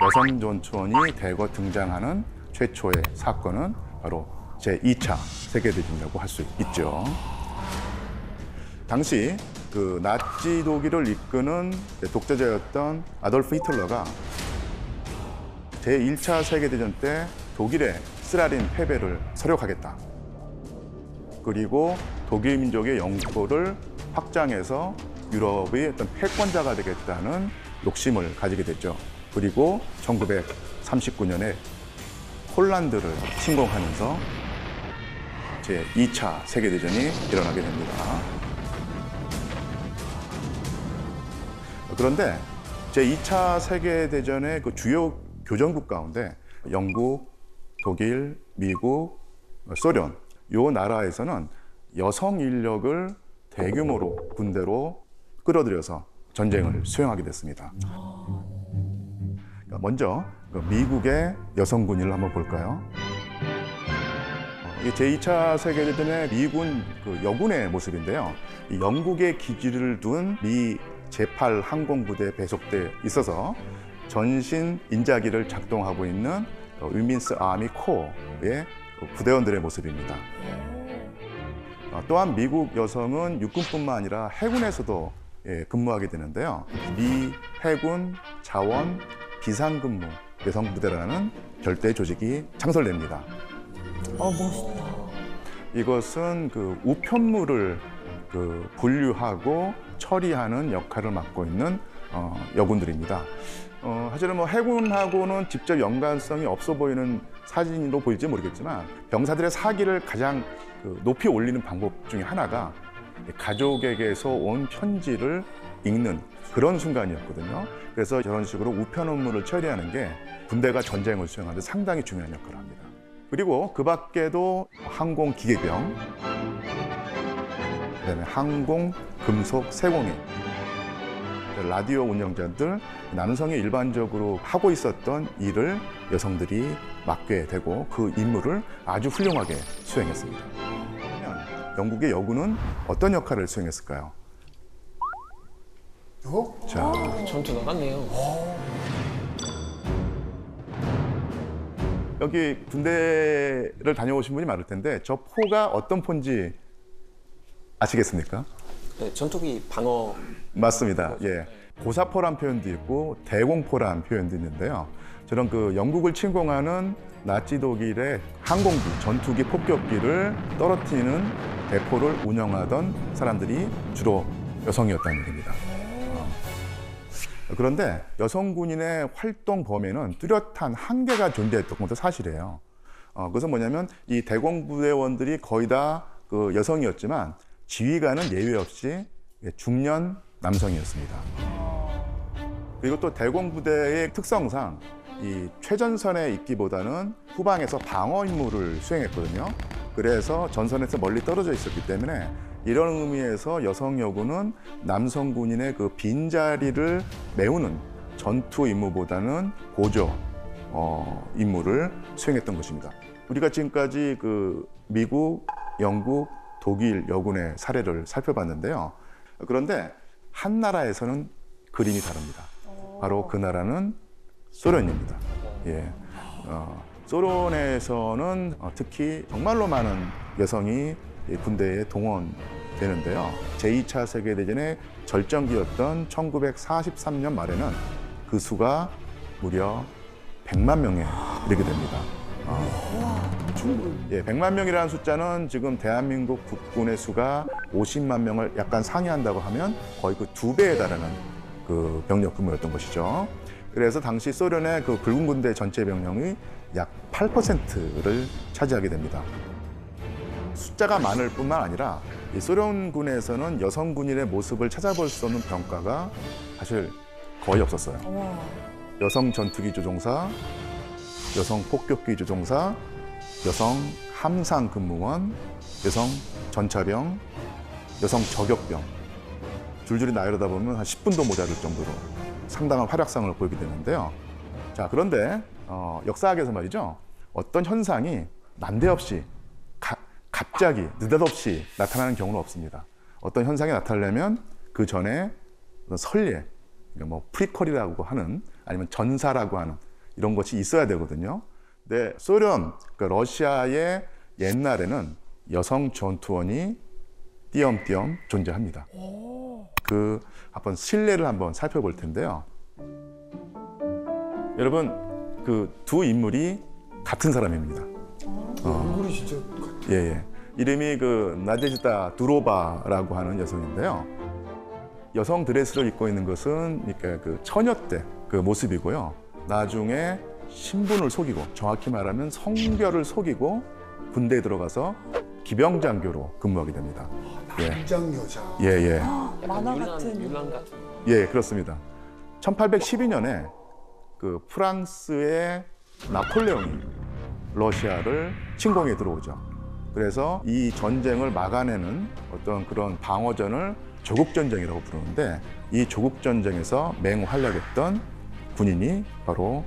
여성 전투원이 대거 등장하는 최초의 사건은 바로 제2차 세계대전이라고 할 수 있죠. 당시 그 나치 독일을 이끄는 독재자였던 아돌프 히틀러가 제1차 세계대전 때 독일의 쓰라린 패배를 서력하겠다. 그리고 독일 민족의 영토를 확장해서 유럽의 어떤 패권자가 되겠다는 욕심을 가지게 됐죠. 그리고 1939년에 폴란드를 침공하면서 제2차 세계대전이 일어나게 됩니다. 그런데 제2차 세계대전의 그 주요 교전국 가운데 영국, 독일, 미국, 소련 요 나라에서는 여성 인력을 대규모로 군대로 끌어들여서 전쟁을 수행하게 됐습니다. 먼저 미국의 여성 군인을 한번 볼까요? 이게 제2차 세계대전의 미군 그 여군의 모습인데요. 이 영국의 기지를 둔 미 제8 항공부대에 배속돼 있어서 전신 인자기를 작동하고 있는 위민스 아미 코어의 부대원들의 모습입니다. 또한 미국 여성은 육군뿐만 아니라 해군에서도 근무하게 되는데요. 미 해군 자원 비상근무 여성부대라는 별도의 조직이 창설됩니다. 멋있다. 이것은 그 우편물을 그 분류하고 처리하는 역할을 맡고 있는 여군들입니다. 사실은 뭐 해군하고는 직접 연관성이 없어 보이는 사진으로 보일지 모르겠지만 병사들의 사기를 가장 높이 올리는 방법 중에 하나가 가족에게서 온 편지를 읽는 그런 순간이었거든요. 그래서 저런 식으로 우편 업무를 처리하는 게 군대가 전쟁을 수행하는 데 상당히 중요한 역할을 합니다. 그리고 그 밖에도 항공기계병, 그다음에 항공 금속 세공인, 라디오 운영자들, 남성이 일반적으로 하고 있었던 일을 여성들이 맡게 되고 그 임무를 아주 훌륭하게 수행했습니다. 영국의 여군은 어떤 역할을 수행했을까요? 자, 전투 나갔네요. 여기 군대를 다녀오신 분이 많을 텐데 저 포가 어떤 포인지 아시겠습니까? 네, 전투기 방어. 맞습니다. 예, 고사포란 표현도 있고 대공포란 표현도 있는데요. 저런 그 영국을 침공하는 나치 독일의 항공기, 전투기, 폭격기를 떨어뜨리는 대포를 운영하던 사람들이 주로 여성이었다는 얘기입니다. 그런데 여성 군인의 활동 범위는 뚜렷한 한계가 존재했던 것도 사실이에요. 그래서 뭐냐면 이 대공부대원들이 거의 다 그 여성이었지만 지휘관은 예외 없이 중년 남성이었습니다. 그리고 또 대공부대의 특성상 이 최전선에 있기보다는 후방에서 방어 임무를 수행했거든요. 그래서 전선에서 멀리 떨어져 있었기 때문에 이런 의미에서 여성 여군은 남성 군인의 그 빈자리를 메우는 전투 임무보다는 보조 임무를 수행했던 것입니다. 우리가 지금까지 그 미국, 영국, 독일 여군의 사례를 살펴봤는데요. 그런데 한 나라에서는 그림이 다릅니다. 바로 그 나라는 소련입니다. 예. 소련에서는 특히 정말로 많은 여성이 군대에 동원되는데요. 제2차 세계대전의 절정기였던 1943년 말에는 그 수가 무려 100만 명에 이르게 됩니다. 예, 100만 명이라는 숫자는 지금 대한민국 국군의 수가 50만 명을 약간 상회한다고 하면 거의 그 2배에 달하는 그 병력 규모였던 것이죠. 그래서 당시 소련의 그 붉은 군대 전체 병력이 약 8%를 차지하게 됩니다. 숫자가 많을 뿐만 아니라 이 소련군에서는 여성 군인의 모습을 찾아볼 수 없는 병과가 사실 거의 없었어요. 여성 전투기 조종사, 여성 폭격기 조종사, 여성 함상 근무원, 여성 전차병, 여성 저격병. 줄줄이 나열하다 보면 한 10분도 모자랄 정도로 상당한 활약상을 보이게 되는데요. 자, 그런데 역사학에서 말이죠. 어떤 현상이 난데없이 갑자기 느닷없이 나타나는 경우는 없습니다. 어떤 현상이 나타나려면 그 전에 설례, 뭐 프리퀄이라고 하는 아니면 전사라고 하는 이런 것이 있어야 되거든요. 근데 소련, 그러니까 러시아의 옛날에는 여성 전투원이 띄엄띄엄 존재합니다. 그 한번 실내를 한번 살펴볼 텐데요. 여러분, 그 두 인물이 같은 사람입니다. 얼굴이 진짜 예, 예. 이름이 그 나데지다 두로바라고 하는 여성인데요. 여성 드레스를 입고 있는 것은 그러니까 그 처녀 때 그 모습이고요. 나중에 신분을 속이고, 정확히 말하면 성별을 속이고 군대에 들어가서 기병장교로 근무하게 됩니다. 예, 남장 여자. 예, 예. 약간 만화 같은. 유난 같은. 예, 그렇습니다. 1812년에 그 프랑스의 나폴레옹이 러시아를 침공에 들어오죠. 그래서 이 전쟁을 막아내는 어떤 그런 방어전을 조국전쟁이라고 부르는데, 이 조국전쟁에서 맹활약했던 군인이 바로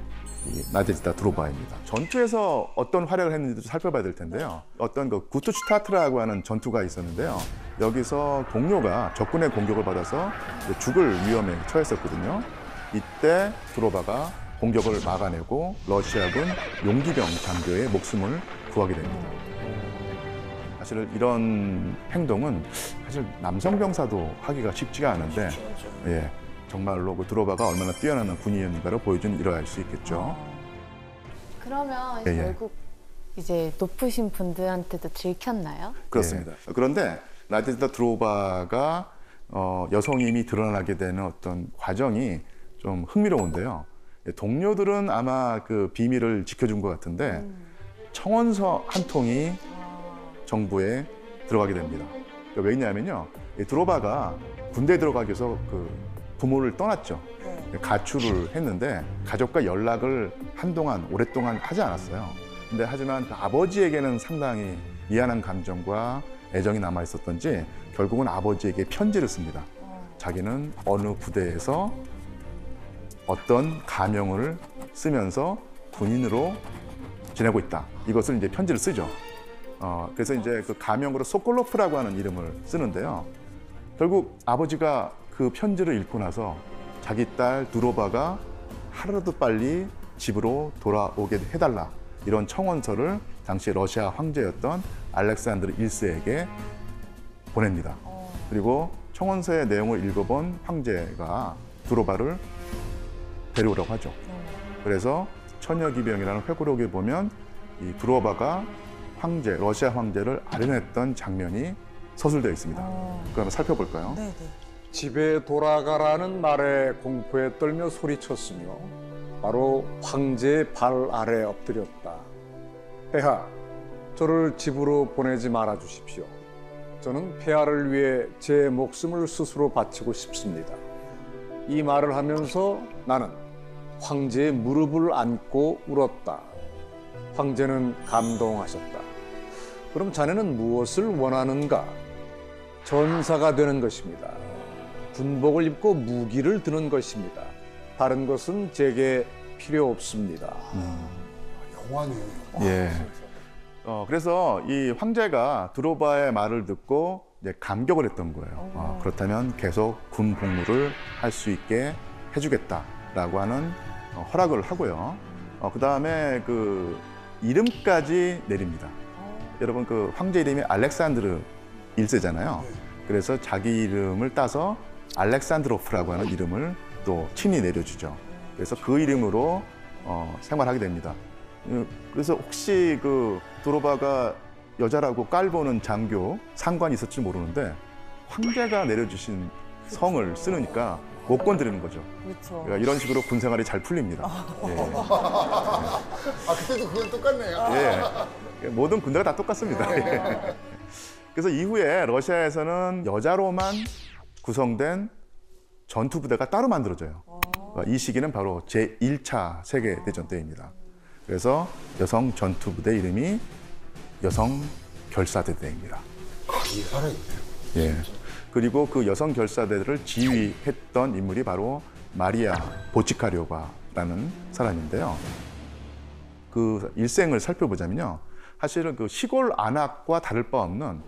이 나데지다 두로바입니다. 전투에서 어떤 활약을 했는지도 살펴봐야 될 텐데요. 어떤 그 구트슈타트라고 하는 전투가 있었는데요. 여기서 동료가 적군의 공격을 받아서 이제 죽을 위험에 처했었거든요. 이때 두로바가 공격을 막아내고 러시아군 용기병 장교의 목숨을 구하게 됩니다. 사실 이런 행동은 사실 남성 병사도 하기가 쉽지가 않은데, 예, 정말로 그 두로바가 얼마나 뛰어난 군인인가를 보여준 일화일 수 있겠죠. 그러면 예, 예. 결국 이제 높으신 분들한테도 들켰나요? 그렇습니다. 그런데 나데지다 두로바가 여성임이 드러나게 되는 어떤 과정이 좀 흥미로운데요. 동료들은 아마 그 비밀을 지켜준 것 같은데 청원서 한 통이 정부에 들어가게 됩니다. 그러니까 왜냐하면요, 이 두로바가 군대에 들어가기 위해서 그 부모를 떠났죠. 가출을 했는데 가족과 연락을 한동안 오랫동안 하지 않았어요. 근데 하지만 그 아버지에게는 상당히 미안한 감정과 애정이 남아 있었던지 결국은 아버지에게 편지를 씁니다. 자기는 어느 부대에서 어떤 가명을 쓰면서 군인으로 지내고 있다. 이것을 이제 편지를 쓰죠. 그래서 이제 그 가명으로 소콜로프라고 하는 이름을 쓰는데요. 결국 아버지가 그 편지를 읽고 나서 자기 딸 두로바가 하루라도 빨리 집으로 돌아오게 해달라, 이런 청원서를 당시 러시아 황제였던 알렉산드르 1세에게 보냅니다. 그리고 청원서의 내용을 읽어본 황제가 두로바를 데려오라고 하죠. 그래서 처녀기병이라는 회고록에 보면 이 두로바가 황제, 러시아 황제를 아련했던 장면이 서술되어 있습니다. 그거 한번 살펴볼까요? 네네. 집에 돌아가라는 말에 공포에 떨며 소리쳤으며 바로 황제의 발 아래 엎드렸다. 폐하, 저를 집으로 보내지 말아 주십시오. 저는 폐하를 위해 제 목숨을 스스로 바치고 싶습니다. 이 말을 하면서 나는 황제의 무릎을 안고 울었다. 황제는 감동하셨다. 그럼 자네는 무엇을 원하는가? 전사가 되는 것입니다. 군복을 입고 무기를 드는 것입니다. 다른 것은 제게 필요 없습니다. 영화네요. 예. 그래서 이 황제가 두로바의 말을 듣고 이제 감격을 했던 거예요. 그렇다면 계속 군 복무를 할 수 있게 해주겠다라고 하는 허락을 하고요. 그 다음에 그 이름까지 내립니다. 여러분, 그 황제 이름이 알렉산드르 1세잖아요. 그래서 자기 이름을 따서 알렉산드로프라고 하는 이름을 또 친히 내려주죠. 그래서 그 이름으로 생활하게 됩니다. 그래서 혹시 그 두로바가 여자라고 깔보는 장교, 상관이 있을지 모르는데 황제가 내려주신 성을 쓰니까 못 건드리는 거죠. 그렇죠. 그러니까 이런 식으로 군 생활이 잘 풀립니다. 예. 그때도 그건 똑같네요. 예. 모든 군대가 다 똑같습니다. 예. 그래서 이후에 러시아에서는 여자로만 구성된 전투 부대가 따로 만들어져요. 이 시기는 바로 제1차 세계대전 때입니다. 그래서 여성 전투 부대 이름이 여성 결사대대입니다. 이게 살아있네요. 예. 그리고 그 여성 결사대를 지휘했던 인물이 바로 마리아 보치카리오바라는 사람인데요. 그 일생을 살펴보자면요, 사실은 그 시골 안악과 다를 바 없는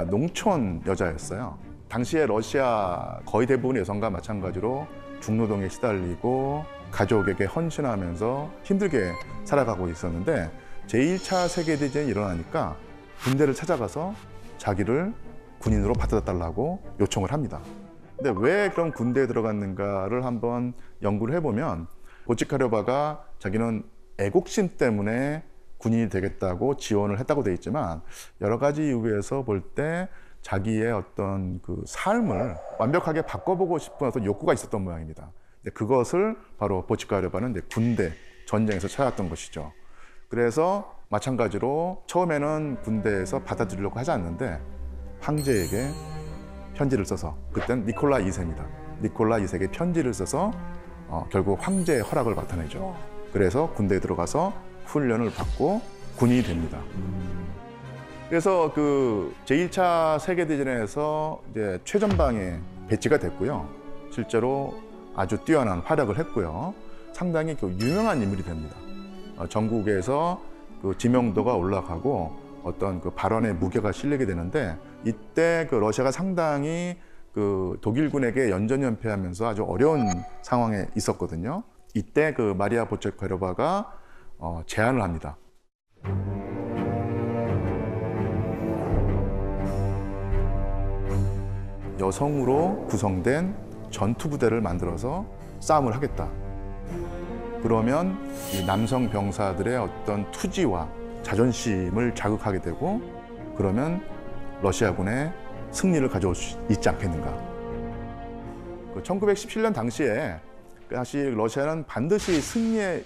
농촌 여자였어요. 당시에 러시아 거의 대부분의 여성과 마찬가지로 중노동에 시달리고 가족에게 헌신하면서 힘들게 살아가고 있었는데 제1차 세계대전이 일어나니까 군대를 찾아가서 자기를 군인으로 받아달라고 요청을 합니다. 근데 왜 그런 군대에 들어갔는가를 한번 연구를 해보면 보치카려바가 자기는 애국심 때문에 군인이 되겠다고 지원을 했다고 돼 있지만 여러 가지 이유에서 볼 때 자기의 어떤 그 삶을 완벽하게 바꿔보고 싶은 어떤 욕구가 있었던 모양입니다. 그것을 바로 보치카려바는 이제 군대 전쟁에서 찾았던 것이죠. 그래서 마찬가지로 처음에는 군대에서 받아들이려고 하지 않는데 황제에게 편지를 써서, 그때는 니콜라 2세입니다. 니콜라 2세에게 편지를 써서 결국 황제의 허락을 받아내죠. 그래서 군대에 들어가서 훈련을 받고 군인이 됩니다. 그래서 그 제1차 세계대전에서 이제 최전방에 배치가 됐고요. 실제로 아주 뛰어난 활약을 했고요. 상당히 그 유명한 인물이 됩니다. 전국에서 그 지명도가 올라가고 어떤 그 발언의 무게가 실리게 되는데 이때 그 러시아가 상당히 그 독일군에게 연전연패하면서 아주 어려운 상황에 있었거든요. 이때 그 마리아 보체카려바가 제안을 합니다. 여성으로 구성된 전투부대를 만들어서 싸움을 하겠다. 그러면 이 남성 병사들의 어떤 투지와 자존심을 자극하게 되고 그러면 러시아군의 승리를 가져올 수 있지 않겠는가. 1917년 당시에 사실 러시아는 반드시 승리를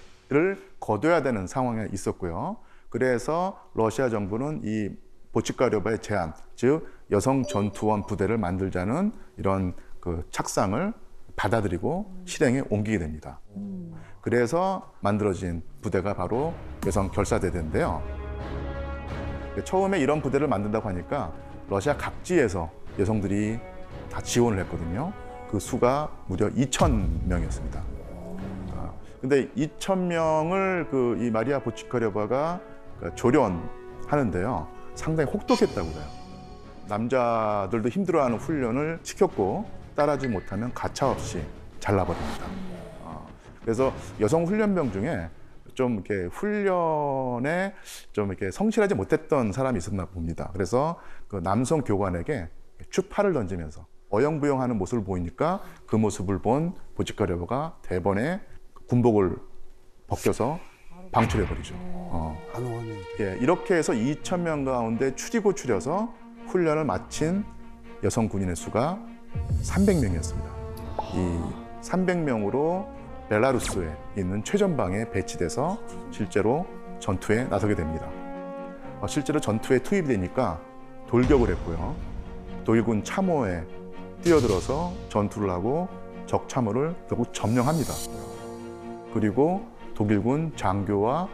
거둬야 되는 상황에 있었고요. 그래서 러시아 정부는 이 보치카려바의 제안, 즉 여성 전투원 부대를 만들자는 이런 그 착상을 받아들이고 실행에 옮기게 됩니다. 그래서 만들어진 부대가 바로 여성 결사대대인데요. 처음에 이런 부대를 만든다고 하니까 러시아 각지에서 여성들이 다 지원을 했거든요. 그 수가 무려 2,000명이었습니다. 근데 2,000명을 그 이 마리아 보치카려바가 조련하는데요. 상당히 혹독했다고 해요. 남자들도 힘들어하는 훈련을 시켰고 따라하지 못하면 가차없이 잘라버립니다. 그래서 여성 훈련병 중에 좀 이렇게 훈련에 좀 이렇게 성실하지 못했던 사람이 있었나 봅니다. 그래서 그 남성 교관에게 추파를 던지면서 어영부영하는 모습을 보이니까 그 모습을 본 보치카려바가 대번에 군복을 벗겨서 방출해버리죠. 예, 이렇게 해서 2,000명 가운데 추리고 추려서 훈련을 마친 여성 군인의 수가 300명이었습니다. 이 300명으로 벨라루스에 있는 최전방에 배치돼서 실제로 전투에 나서게 됩니다. 실제로 전투에 투입이 되니까 돌격을 했고요. 독일군 참호에 뛰어들어서 전투를 하고 적 참호를 결국 점령합니다. 그리고 독일군 장교와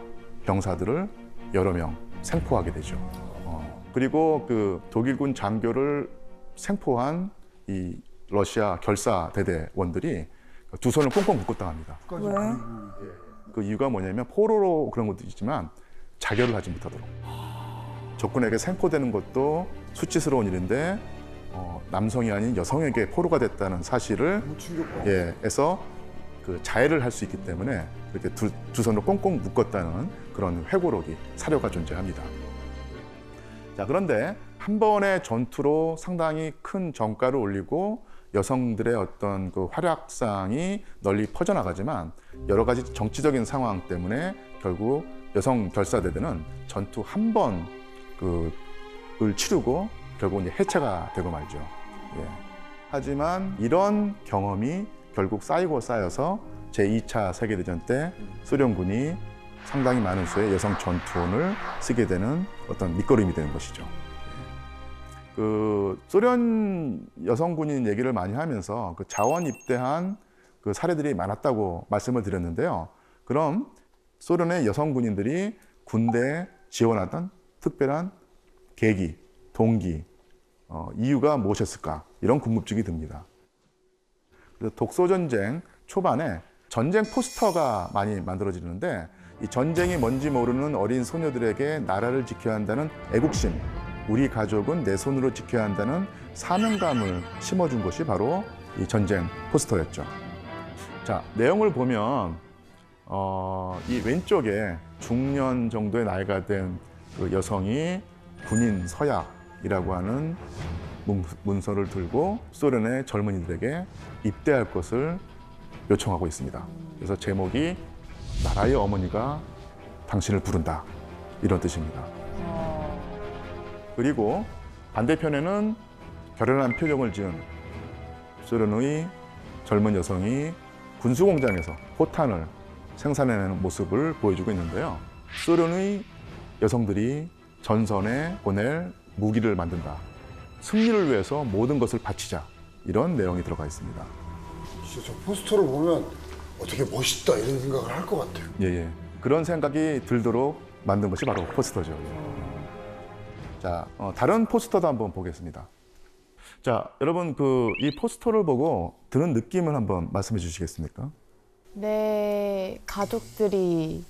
병사들을 여러 명 생포하게 되죠. 그리고 그 독일군 장교를 생포한 이 러시아 결사대대원들이 두 손을 꽁꽁 묶고 당합니다. 왜? 그 이유가 뭐냐면 포로로 그런 것도 있지만 자결을 하지 못하도록. 적군에게 생포되는 것도 수치스러운 일인데 남성이 아닌 여성에게 포로가 됐다는 사실을 해서 그 자해를 할 수 있기 때문에 이렇게 두 손으로 꽁꽁 묶었다는 그런 회고록이 사료가 존재합니다. 자, 그런데 한 번의 전투로 상당히 큰 정가를 올리고 여성들의 어떤 그 활약상이 널리 퍼져나가지만 여러 가지 정치적인 상황 때문에 결국 여성 결사대대는 전투 한 번을 치르고 결국 이제 해체가 되고 말죠. 예. 하지만 이런 경험이 결국 쌓이고 쌓여서 제2차 세계대전 때 소련군이 상당히 많은 수의 여성 전투원을 쓰게 되는 어떤 밑거름이 되는 것이죠. 그 소련 여성 군인 얘기를 많이 하면서 그 자원 입대한 그 사례들이 많았다고 말씀을 드렸는데요. 그럼 소련의 여성 군인들이 군대에 지원하던 특별한 계기, 동기, 이유가 무엇이었을까? 이런 궁금증이 듭니다. 그래서 독소전쟁 초반에 전쟁 포스터가 많이 만들어지는데 이 전쟁이 뭔지 모르는 어린 소녀들에게 나라를 지켜야 한다는 애국심, 우리 가족은 내 손으로 지켜야 한다는 사명감을 심어준 것이 바로 이 전쟁 포스터였죠. 자, 내용을 보면 이 왼쪽에 중년 정도의 나이가 된 그 여성이 군인 서약이라고 하는 문서를 들고 소련의 젊은이들에게 입대할 것을 요청하고 있습니다. 그래서 제목이 나라의 어머니가 당신을 부른다, 이런 뜻입니다. 그리고 반대편에는 결연한 표정을 지은 소련의 젊은 여성이 군수공장에서 포탄을 생산해내는 모습을 보여주고 있는데요. 소련의 여성들이 전선에 보낼 무기를 만든다. 승리를 위해서 모든 것을 바치자. 이런 내용이 들어가 있습니다. 진짜 저 포스터를 보면 어떻게 멋있다 이런 생각을 할 것 같아요. 예. 그런 생각이 들도록 만든 것이 바로 포스터죠. 자, 다른 포스터도 한번 보겠습니다. 자, 여러분 이 포스터를 보고 드는 느낌을 한번 말씀해 주시겠습니까? 내 가족들이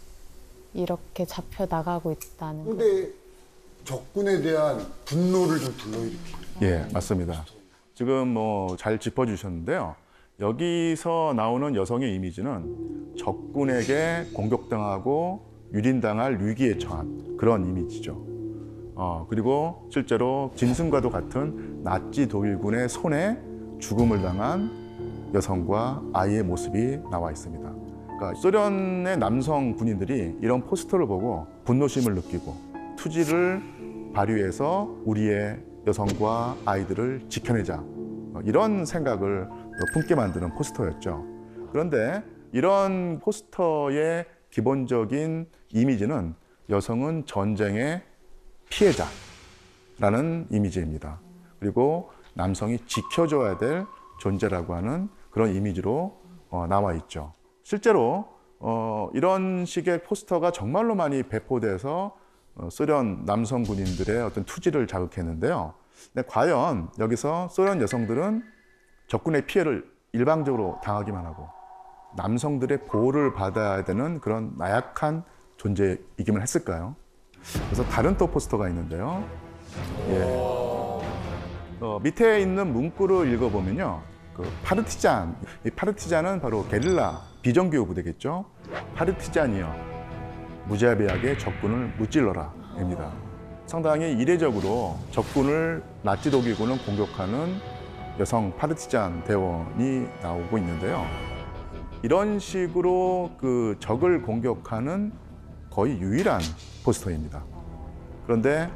이렇게 잡혀 나가고 있다는 거. 근데 적군에 대한 분노를 좀 불러일으키는. 예, 맞습니다. 지금 잘 짚어주셨는데요. 여기서 나오는 여성의 이미지는 적군에게 공격당하고 유린당할 위기에 처한 그런 이미지죠. 그리고 실제로 짐승과도 같은 나치 독일군의 손에 죽음을 당한 여성과 아이의 모습이 나와 있습니다. 그러니까 소련의 남성 군인들이 이런 포스터를 보고 분노심을 느끼고 투지를 발휘해서 우리의 여성과 아이들을 지켜내자, 이런 생각을 품게 만드는 포스터였죠. 그런데 이런 포스터의 기본적인 이미지는 여성은 전쟁의 피해자라는 이미지입니다. 그리고 남성이 지켜줘야 될 존재라고 하는 그런 이미지로 나와 있죠. 실제로 이런 식의 포스터가 정말로 많이 배포돼서 소련 남성 군인들의 어떤 투지를 자극했는데요. 근데 과연 여기서 소련 여성들은 적군의 피해를 일방적으로 당하기만 하고 남성들의 보호를 받아야 되는 그런 나약한 존재이기만 했을까요? 그래서 다른 또 포스터가 있는데요. 밑에 있는 문구를 읽어보면요. 파르티잔, 이 파르티잔은 바로 게릴라 비정규 부대겠죠. 파르티잔이여, 무자비하게 적군을 무찔러라입니다. 상당히 이례적으로 적군을 나치 독일군을 공격하는 여성 파르티잔 대원이 나오고 있는데요. 이런 식으로 그 적을 공격하는 거의 유일한 포스터입니다. 그런데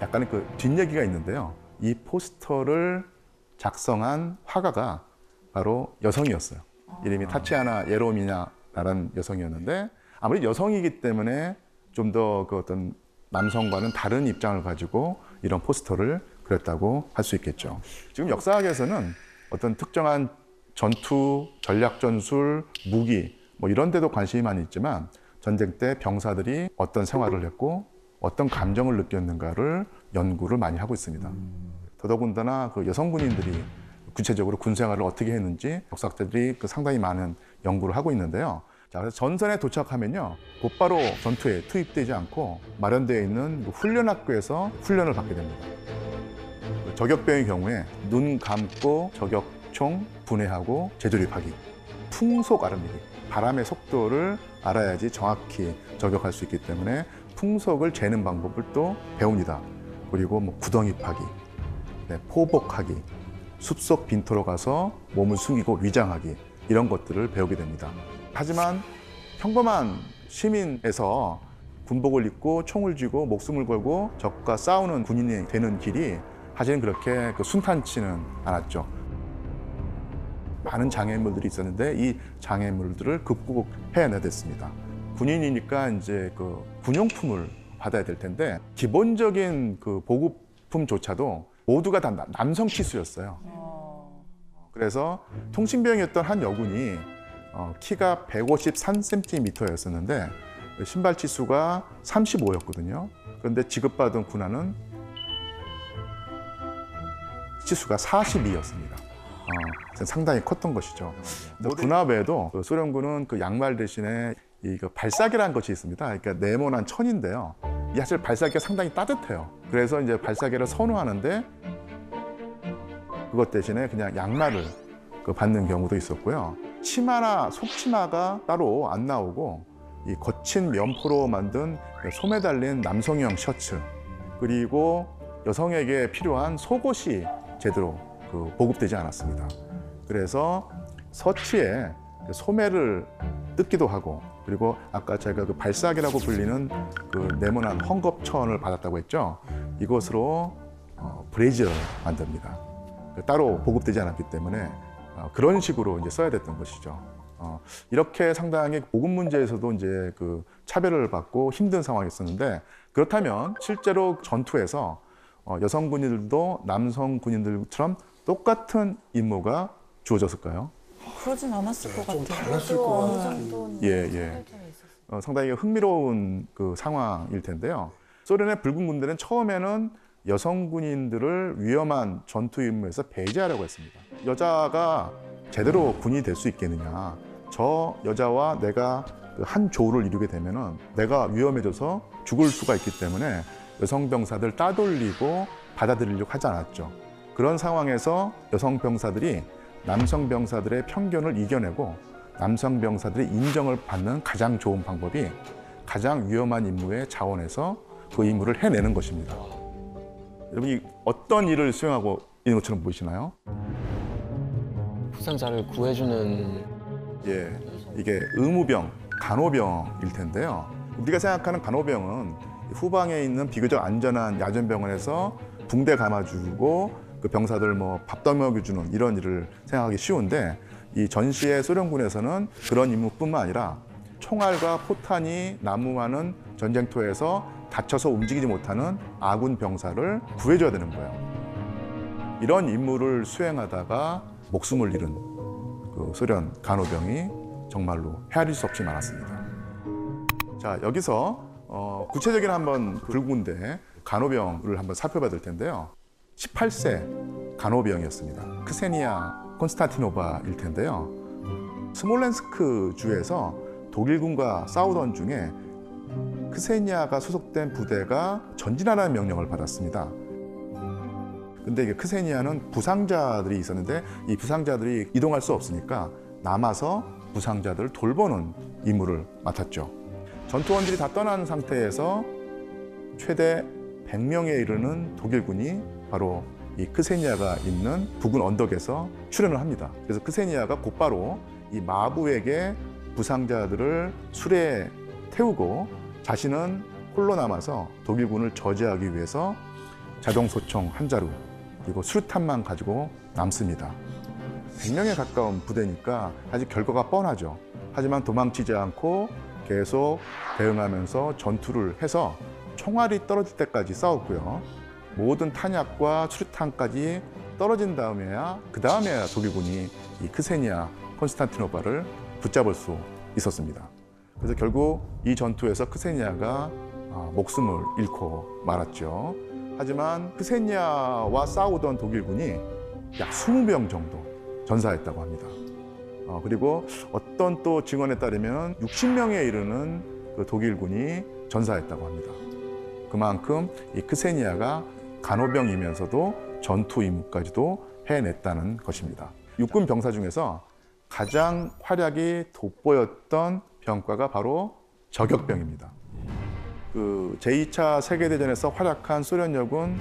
약간의 그 뒷얘기가 있는데요. 이 포스터를 작성한 화가가 바로 여성이었어요. 이름이 타치아나 예로미냐라는 여성이었는데 아무래도 여성이기 때문에 좀 더 그 어떤 남성과는 다른 입장을 가지고 이런 포스터를 그렸다고 할 수 있겠죠. 지금 역사학에서는 어떤 특정한 전투, 전략 전술, 무기 이런 데도 관심이 많이 있지만 전쟁 때 병사들이 어떤 생활을 했고 어떤 감정을 느꼈는가를 연구를 많이 하고 있습니다. 더더군다나 그 여성 군인들이 구체적으로 군 생활을 어떻게 했는지 역사학자들이 상당히 많은 연구를 하고 있는데요. 자, 그래서 전선에 도착하면요, 곧바로 전투에 투입되지 않고 마련되어 있는 훈련학교에서 훈련을 받게 됩니다. 저격병의 경우에 눈 감고 저격총 분해하고 재조립하기, 풍속 알아내기, 바람의 속도를 알아야지 정확히 저격할 수 있기 때문에 풍속을 재는 방법을 또 배웁니다. 그리고 구덩이 파기, 포복하기, 숲속 빈터로 가서 몸을 숨기고 위장하기, 이런 것들을 배우게 됩니다. 하지만 평범한 시민에서 군복을 입고 총을 쥐고 목숨을 걸고 적과 싸우는 군인이 되는 길이 사실은 그렇게 순탄치는 않았죠. 많은 장애물들이 있었는데 이 장애물들을 극복해내야 됐습니다. 군인이니까 이제 군용품을 받아야 될 텐데 기본적인 보급품조차도 모두가 다 남성 치수였어요. 그래서 통신병이었던 한 여군이 키가 153cm였었는데 신발 치수가 35였거든요. 그런데 지급받은 군화는 치수가 42였습니다. 상당히 컸던 것이죠. 군화 외에도 소련군은 양말 대신에 발사계라는 것이 있습니다. 그러니까 네모난 천인데요. 사실 발사계가 상당히 따뜻해요. 그래서 이제 발사계를 선호하는데 그것 대신에 그냥 양말을 받는 경우도 있었고요. 치마나 속치마가 따로 안 나오고 이 거친 면포로 만든 소매 달린 남성형 셔츠, 그리고 여성에게 필요한 속옷이 제대로 보급되지 않았습니다. 그래서 서치에 소매를 뜯기도 하고, 그리고 아까 제가 그 발사기라고 불리는 그 네모난 헝겊천을 받았다고 했죠. 이것으로 브레이즈를 만듭니다. 따로 보급되지 않았기 때문에 그런 식으로 이제 써야 됐던 것이죠. 이렇게 상당히 보급 문제에서도 이제 그 차별을 받고 힘든 상황이었었는데, 그렇다면 실제로 전투에서 여성 군인들도 남성 군인들처럼 똑같은 임무가 주어졌을까요? 그러진 않았을 것 좀 같아요. 달랐을 것 어느 같아요. 정도는 예. 차이점이 있었어요. 상당히 흥미로운 그 상황일 텐데요. 소련의 붉은 군대는 처음에는 여성 군인들을 위험한 전투 임무에서 배제하려고 했습니다. 여자가 제대로 군인이 될 수 있겠느냐. 저 여자와 내가 한 조를 이루게 되면은 내가 위험해져서 죽을 수가 있기 때문에 여성 병사들 따돌리고 받아들이려고 하지 않았죠. 그런 상황에서 여성 병사들이 남성 병사들의 편견을 이겨내고 남성 병사들의 인정을 받는 가장 좋은 방법이 가장 위험한 임무의 자원에서 그 임무를 해내는 것입니다. 여러분이 어떤 일을 수행하고 있는 것처럼 보이시나요? 부상자를 구해주는 예, 이게 의무병, 간호병일 텐데요. 우리가 생각하는 간호병은 후방에 있는 비교적 안전한 야전병원에서 붕대 감아주고 그 병사들 뭐 밥도 먹여주는 이런 일을 생각하기 쉬운데, 이 전시의 소련군에서는 그런 임무뿐만 아니라 총알과 포탄이 난무하는 전쟁터에서 다쳐서 움직이지 못하는 아군 병사를 구해줘야 되는 거예요. 이런 임무를 수행하다가 목숨을 잃은 그 소련 간호병이 정말로 헤아릴 수 없이 많았습니다. 자, 여기서 구체적인 한번 붉은 군대 간호병을 한번 살펴봐야 될 텐데요. 18세 간호병이었습니다. 크세니아 콘스탄티노바일 텐데요. 스몰렌스크 주에서 독일군과 싸우던 중에 크세니아가 소속된 부대가 전진하라는 명령을 받았습니다. 근데 이게 크세니아는 부상자들이 있었는데 이 부상자들이 이동할 수 없으니까 남아서 부상자들을 돌보는 임무를 맡았죠. 전투원들이 다 떠난 상태에서 최대 100명에 이르는 독일군이 바로 이 크세니아가 있는 부근 언덕에서 출현을 합니다. 그래서 크세니아가 곧바로 이 마부에게 부상자들을 수레에 태우고 자신은 홀로 남아서 독일군을 저지하기 위해서 자동 소총 한 자루 그리고 수류탄만 가지고 남습니다. 100명에 가까운 부대니까 아직 결과가 뻔하죠. 하지만 도망치지 않고 계속 대응하면서 전투를 해서 총알이 떨어질 때까지 싸웠고요. 모든 탄약과 수류탄까지 떨어진 다음에야 독일군이 이 크세니아 콘스탄티노바를 붙잡을 수 있었습니다. 그래서 결국 이 전투에서 크세니아가 목숨을 잃고 말았죠. 하지만 크세니아와 싸우던 독일군이 약 20명 정도 전사했다고 합니다. 그리고 어떤 또 증언에 따르면 60명에 이르는 그 독일군이 전사했다고 합니다. 그만큼 이 크세니아가 간호병이면서도 전투 임무까지도 해냈다는 것입니다. 육군 병사 중에서 가장 활약이 돋보였던 병과가 바로 저격병입니다. 그 제2차 세계대전에서 활약한 소련역은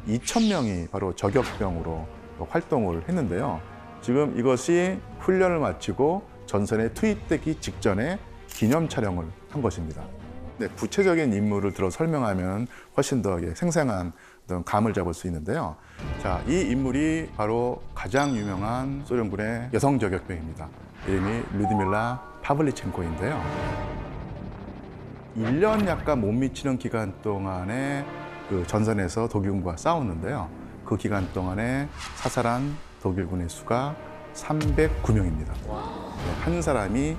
2,000명이 바로 저격병으로 활동을 했는데요. 지금 이것이 훈련을 마치고 전선에 투입되기 직전에 기념 촬영을 한 것입니다. 네, 구체적인 인물을 들어 설명하면 훨씬 더 생생한 어떤 감을 잡을 수 있는데요. 자, 이 인물이 바로 가장 유명한 소련군의 여성 저격병입니다. 이름이 류드밀라 파블리첸코인데요. 1년 약간 못 미치는 기간 동안에 그 전선에서 독일군과 싸웠는데요. 그 기간 동안에 사살한 독일군의 수가 309명입니다. 한 사람이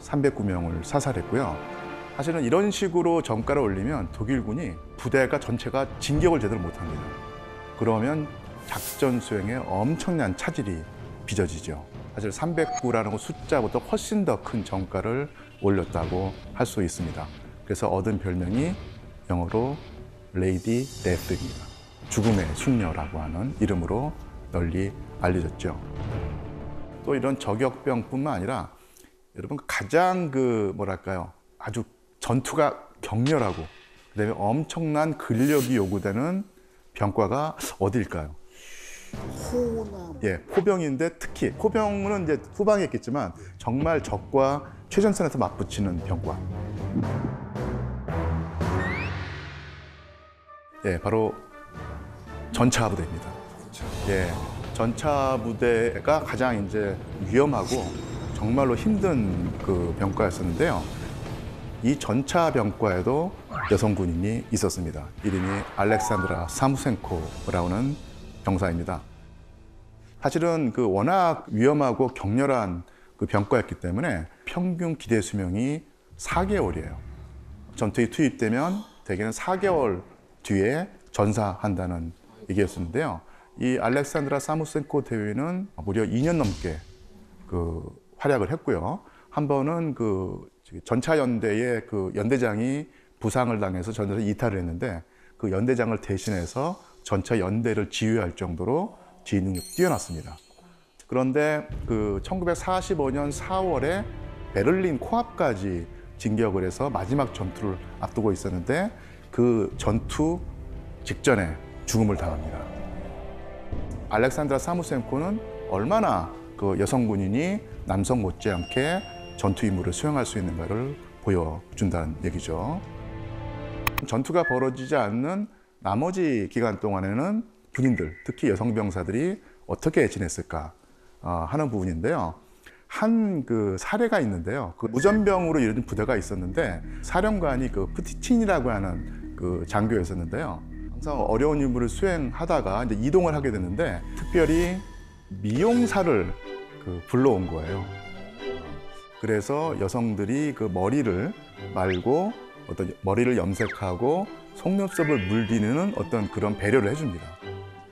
309명을 사살했고요. 사실은 이런 식으로 전가를 올리면 독일군이 부대가 전체가 진격을 제대로 못합니다. 그러면 작전 수행에 엄청난 차질이 빚어지죠. 사실 309라는 숫자보다 훨씬 더 큰 전가를 올렸다고 할 수 있습니다. 그래서 얻은 별명이 영어로 레이디 데스입니다. 죽음의 숙녀라고 하는 이름으로 널리 알려졌죠. 또 이런 저격병뿐만 아니라 여러분 가장 뭐랄까요, 아주 전투가 격렬하고 그다음에 엄청난 근력이 요구되는 병과가 어디일까요? 호남. 예, 포병인데 특히 포병은 이제 후방에 있겠지만 정말 적과 최전선에서 맞붙이는 병과. 예, 바로 전차 부대입니다. 예, 전차 부대가 가장 이제 위험하고 정말로 힘든 병과였었는데요. 이 전차 병과에도 여성 군인이 있었습니다. 이름이 알렉산드라 사무센코라고 하는 병사입니다. 사실은 워낙 위험하고 격렬한 병과였기 때문에 평균 기대 수명이 4개월이에요. 전투에 투입되면 대개는 4개월 뒤에 전사한다는 얘기였었는데요. 이 알렉산드라 사무센코 대위는 무려 2년 넘게 활약을 했고요. 한 번은 전차 연대의 연대장이 부상을 당해서 전에서 이탈을 했는데 그 연대장을 대신해서 전차 연대를 지휘할 정도로 지휘 능력이 뛰어났습니다. 그런데 1945년 4월에 베를린 코앞까지 진격을 해서 마지막 전투를 앞두고 있었는데 그 전투 직전에 죽음을 당합니다. 알렉산드라 사무센코는 얼마나 여성 군인이 남성 못지않게 전투 임무를 수행할 수 있는가를 보여준다는 얘기죠. 전투가 벌어지지 않는 나머지 기간 동안에는 군인들, 특히 여성 병사들이 어떻게 지냈을까 하는 부분인데요. 한 사례가 있는데요. 무전병으로 이루어진 부대가 있었는데 사령관이 프티친이라고 하는 장교였었는데요. 항상 어려운 임무를 수행하다가 이제 이동을 하게 됐는데 특별히 미용사를 불러온 거예요. 그래서 여성들이 머리를 말고 머리를 염색하고 속눈썹을 물리는 어떤 그런 배려를 해줍니다.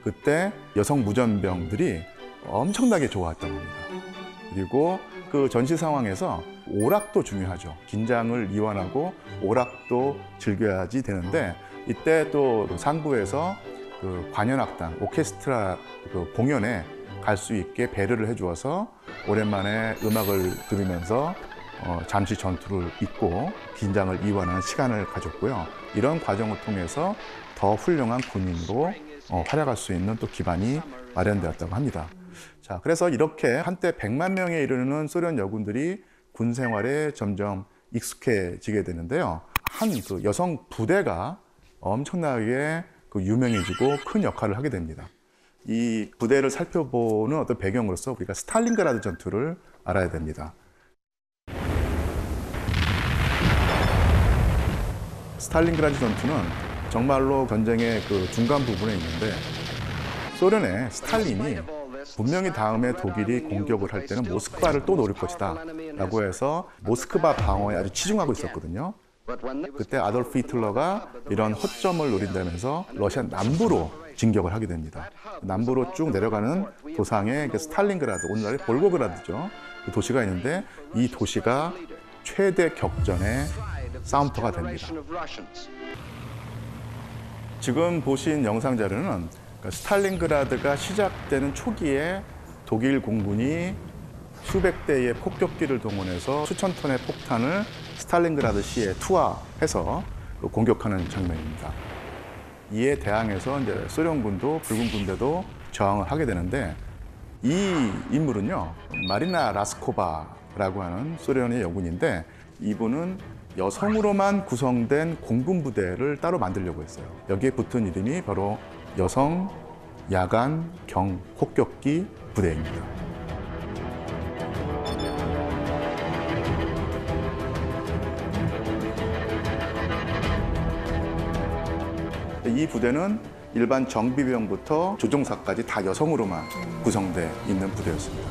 그때 여성 무전병들이 엄청나게 좋아했던 겁니다. 그리고 전시 상황에서 오락도 중요하죠. 긴장을 이완하고 오락도 즐겨야지 되는데 이때 또 상부에서 관현악단, 오케스트라 공연에 갈 수 있게 배려를 해주어서 오랜만에 음악을 들으면서 잠시 전투를 잊고 긴장을 이완하는 시간을 가졌고요. 이런 과정을 통해서 더 훌륭한 군인으로 활약할 수 있는 또 기반이 마련되었다고 합니다. 자, 그래서 이렇게 한때 100만 명에 이르는 소련 여군들이 군 생활에 점점 익숙해지게 되는데요. 한 여성 부대가 엄청나게 유명해지고 큰 역할을 하게 됩니다. 이 부대를 살펴보는 어떤 배경으로서 우리가 스탈린그라드 전투를 알아야 됩니다. 스탈린그라드 전투는 정말로 전쟁의 중간 부분에 있는데 소련의 스탈린이 분명히 다음에 독일이 공격을 할 때는 모스크바를 또 노릴 것이다 라고 해서 모스크바 방어에 아주 치중하고 있었거든요. 그때 아돌프 히틀러가 이런 허점을 노린다면서 러시아 남부로 진격을 하게 됩니다. 남부로 쭉 내려가는 도상에 스탈린그라드, 오늘날의 볼고그라드죠. 그 도시가 있는데 이 도시가 최대 격전의 싸움터가 됩니다. 지금 보신 영상 자료는 스탈린그라드가 시작되는 초기에 독일 공군이 수백 대의 폭격기를 동원해서 수천 톤의 폭탄을 스탈린그라드 시에 투하해서 공격하는 장면입니다. 이에 대항해서 이제 소련군도 붉은 군대도 저항을 하게 되는데 이 인물은요, 마리나 라스코바라고 하는 소련의 여군인데 이분은 여성으로만 구성된 공군 부대를 따로 만들려고 했어요. 여기에 붙은 이름이 바로 여성 야간 경 폭격기 부대입니다. 이 부대는 일반 정비병부터 조종사까지 다 여성으로만 구성되어 있는 부대였습니다.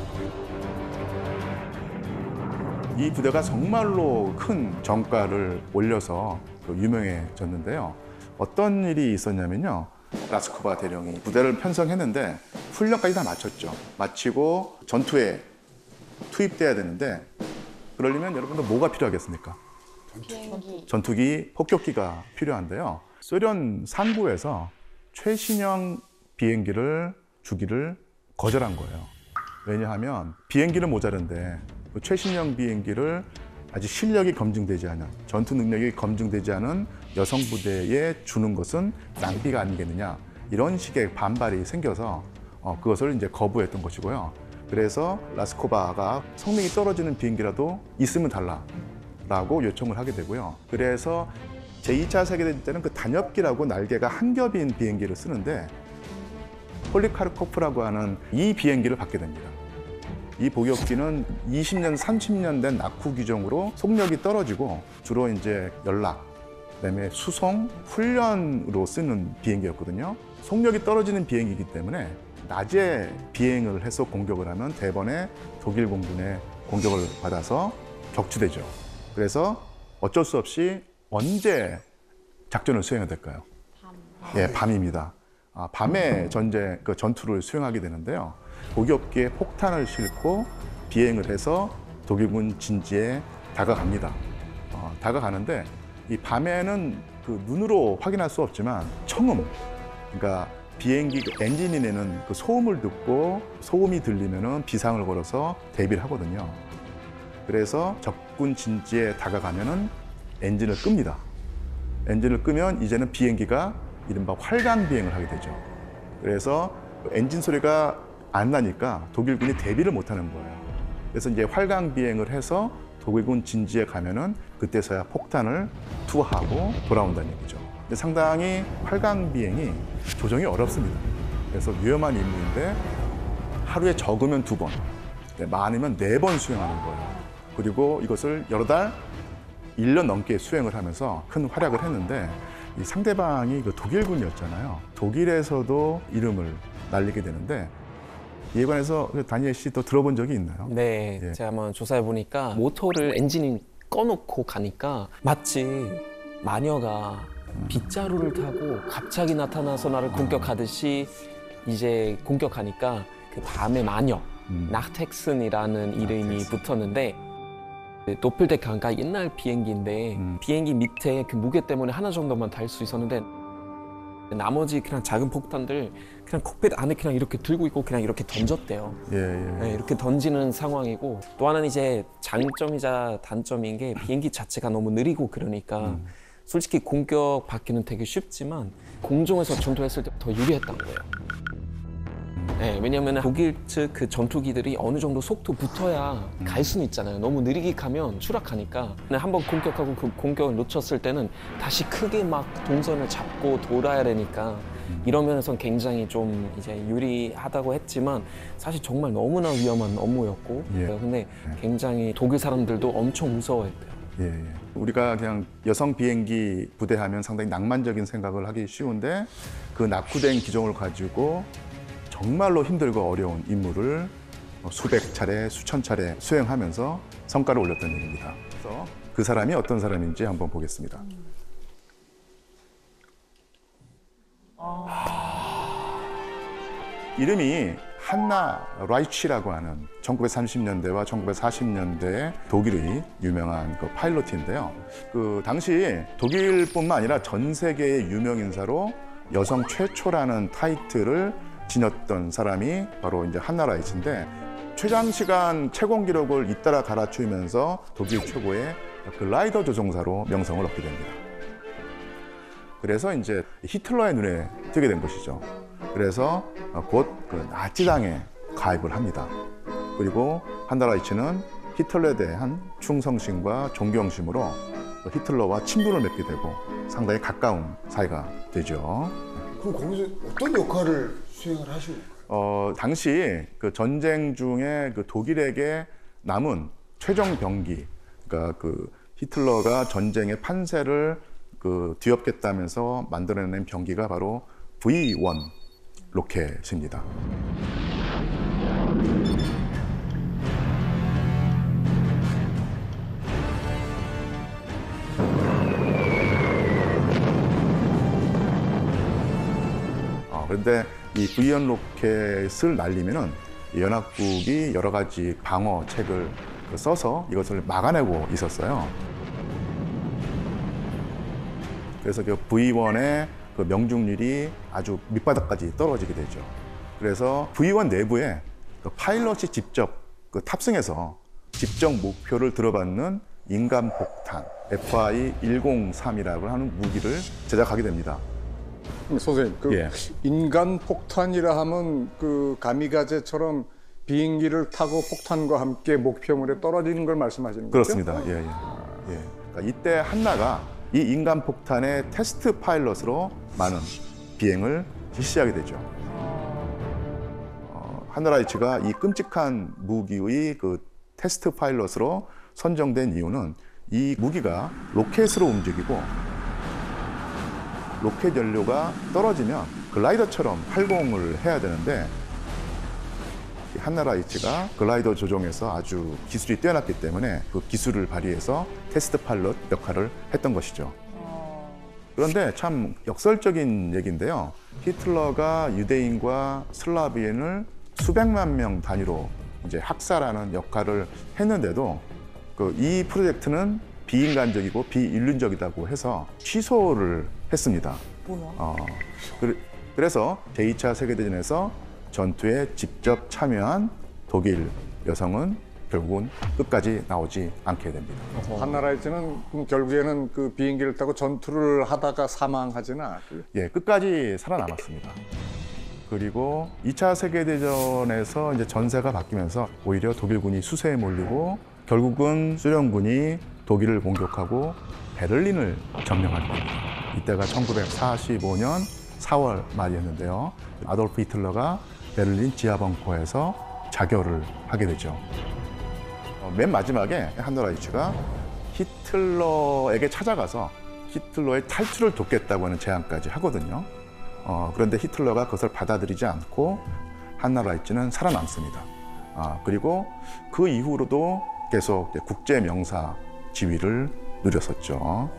이 부대가 정말로 큰 정가를 올려서 유명해졌는데요. 어떤 일이 있었냐면요. 라스코바 대령이 부대를 편성했는데 훈련까지 다 마쳤죠. 마치고 전투에 투입돼야 되는데 그러려면 여러분들 뭐가 필요하겠습니까? 전투기, 폭격기가 필요한데요. 소련 상부에서 최신형 비행기를 주기를 거절한 거예요. 왜냐하면 비행기는 모자른데 그 최신형 비행기를 아직 실력이 검증되지 않은, 전투 능력이 검증되지 않은 여성 부대에 주는 것은 낭비가 아니겠느냐, 이런 식의 반발이 생겨서 그것을 이제 거부했던 것이고요. 그래서 라스코바가 성능이 떨어지는 비행기라도 있으면 달라라고 요청을 하게 되고요. 그래서 제2차 세계대전 때는 그 단엽기라고 날개가 한 겹인 비행기를 쓰는데 폴리카르코프라고 하는 이 비행기를 받게 됩니다. 이 복역기는 20년, 30년 된 낙후 기종으로 속력이 떨어지고 주로 이제 연락, 그다음에 수송, 훈련으로 쓰는 비행기였거든요. 속력이 떨어지는 비행기이기 때문에 낮에 비행을 해서 공격을 하면 대번에 독일 공군의 공격을 받아서 격추되죠. 그래서 어쩔 수 없이 언제 작전을 수행해야 될까요? 예, 밤입니다. 밤에 전투를 수행하게 되는데요. 복역기에 폭탄을 싣고 비행을 해서 독일군 진지에 다가갑니다. 다가가는데 이 밤에는 그 눈으로 확인할 수 없지만 청음, 그러니까 비행기 엔진이 내는 그 소음을 듣고 소음이 들리면은 비상을 걸어서 대비를 하거든요. 그래서 적군 진지에 다가가면은 엔진을 끕니다. 엔진을 끄면 이제는 비행기가 이른바 활강 비행을 하게 되죠. 그래서 엔진 소리가 안 나니까 독일군이 대비를 못 하는 거예요. 그래서 이제 활강 비행을 해서 독일군 진지에 가면은 그때서야 폭탄을 투하하고 돌아온다는 얘기죠. 근데 상당히 활강 비행이 조정이 어렵습니다. 그래서 위험한 임무인데 하루에 적으면 2번, 많으면 4번 수행하는 거예요. 그리고 이것을 여러 달, 1년 넘게 수행을 하면서 큰 활약을 했는데 이 상대방이 그 독일군이었잖아요. 독일에서도 이름을 날리게 되는데 이에 관해서 다니엘 씨 또 들어본 적이 있나요? 네, 예. 제가 한번 조사해 보니까 모터를 엔진을 꺼놓고 가니까 마치 마녀가 빗자루를 타고 갑자기 나타나서 나를 공격하듯이 이제 공격하니까 그 밤의 마녀, 나흐텍슨이라는 이름이 붙었는데 도플데카가 옛날 비행기인데 비행기 밑에 그 무게 때문에 하나 정도만 달 수 있었는데 나머지 그냥 작은 폭탄들 그냥 콕핏 안에 그냥 이렇게 들고 있고 그냥 이렇게 던졌대요. 예, 예. 네, 이렇게 던지는 상황이고 또 하나는 이제 장점이자 단점인 게 비행기 자체가 너무 느리고 그러니까 솔직히 공격 받기는 되게 쉽지만 공중에서 전투했을 때 더 유리했던 거예요. 네, 왜냐면 독일 측 그 전투기들이 어느 정도 속도 붙어야 갈 수는 있잖아요. 너무 느리게 가면 추락하니까. 한번 공격하고 그 공격을 놓쳤을 때는 다시 크게 막 동선을 잡고 돌아야 되니까 이런 면에서는 굉장히 좀 이제 유리하다고 했지만 사실 정말 너무나 위험한 업무였고 예. 근데 굉장히 독일 사람들도 엄청 무서워했대요. 예, 예. 우리가 그냥 여성 비행기 부대하면 상당히 낭만적인 생각을 하기 쉬운데 그 낙후된 기종을 가지고 정말로 힘들고 어려운 임무를 수백 차례, 수천 차례 수행하면서 성과를 올렸다는 얘기입니다. 그래서 그 사람이 어떤 사람인지 한번 보겠습니다. 이름이 한나 라이치라고 하는 1930년대와 1940년대의 독일의 유명한 그 파일럿인데요. 그 당시 독일뿐만 아니라 전 세계의 유명 인사로 여성 최초라는 타이틀을 지녔던 사람이 바로 이제 한나 라이치인데 최장시간 채공 기록을 잇따라 갈아치우면서 독일 최고의 글라이더 조종사로 명성을 얻게 됩니다. 그래서 이제 히틀러의 눈에 띄게 된 것이죠. 그래서 곧 그 나치당에 가입을 합니다. 그리고 한나 라이치는 히틀러에 대한 충성심과 존경심으로 히틀러와 친분을 맺게 되고 상당히 가까운 사이가 되죠. 그럼 거기서 어떤 역할을 수행을 하신 건가요? 당시 그 전쟁 중에 그 독일에게 남은 최종 병기, 그러니까 그 히틀러가 전쟁의 판세를 그 뒤엎겠다면서 만들어낸 병기가 바로 V1 로켓입니다. 그런데 이 V1 로켓을 날리면은 연합국이 여러 가지 방어책을 써서 이것을 막아내고 있었어요. 그래서 그 V1의 그 명중률이 아주 밑바닥까지 떨어지게 되죠. 그래서 V1 내부에 그 파일럿이 직접 그 탑승해서 직접 목표를 들어받는 인간 폭탄 FI-103이라고 하는 무기를 제작하게 됩니다. 선생님, 그 예. 인간 폭탄이라 하면 그 가미가제처럼 비행기를 타고 폭탄과 함께 목표물에 떨어지는 걸 말씀하시는 거죠? 그렇습니다. 예, 예. 예. 그러니까 이때 한나가 이 인간 폭탄의 테스트 파일럿으로 많은 비행을 실시하게 되죠. 한나라이치가 이 끔찍한 무기의 그 테스트 파일럿으로 선정된 이유는 이 무기가 로켓으로 움직이고 로켓 연료가 떨어지면 글라이더처럼 활공을 해야 되는데 한나라이치가 글라이더 조종에서 아주 기술이 뛰어났기 때문에 그 기술을 발휘해서 테스트 파일럿 역할을 했던 것이죠. 그런데 참 역설적인 얘기인데요. 히틀러가 유대인과 슬라비인을 수백만 명 단위로 이제 학살하는 역할을 했는데도 이 프로젝트는 비인간적이고 비인륜적이다고 해서 취소를 했습니다. 뭐야? 그래서 제2차 세계대전에서 전투에 직접 참여한 독일 여성은 결국은 끝까지 나오지 않게 됩니다. 한나라이치는 그럼 결국에는 그 비행기를 타고 전투를 하다가 사망하지는 않았고요. 예, 끝까지 살아남았습니다. 그리고 2차 세계대전에서 이제 전세가 바뀌면서 오히려 독일군이 수세에 몰리고 결국은 소련군이 독일을 공격하고 베를린을 점령하게 됩니다. 이때가 1945년 4월 말이었는데요. 아돌프 히틀러가 베를린 지하벙커에서 자결을 하게 되죠. 맨 마지막에 한나라이치가 히틀러에게 찾아가서 히틀러의 탈출을 돕겠다고 하는 제안까지 하거든요. 그런데 히틀러가 그것을 받아들이지 않고 한나라이치는 살아남습니다. 그리고 그 이후로도 계속 국제 명사 지위를 누렸었죠.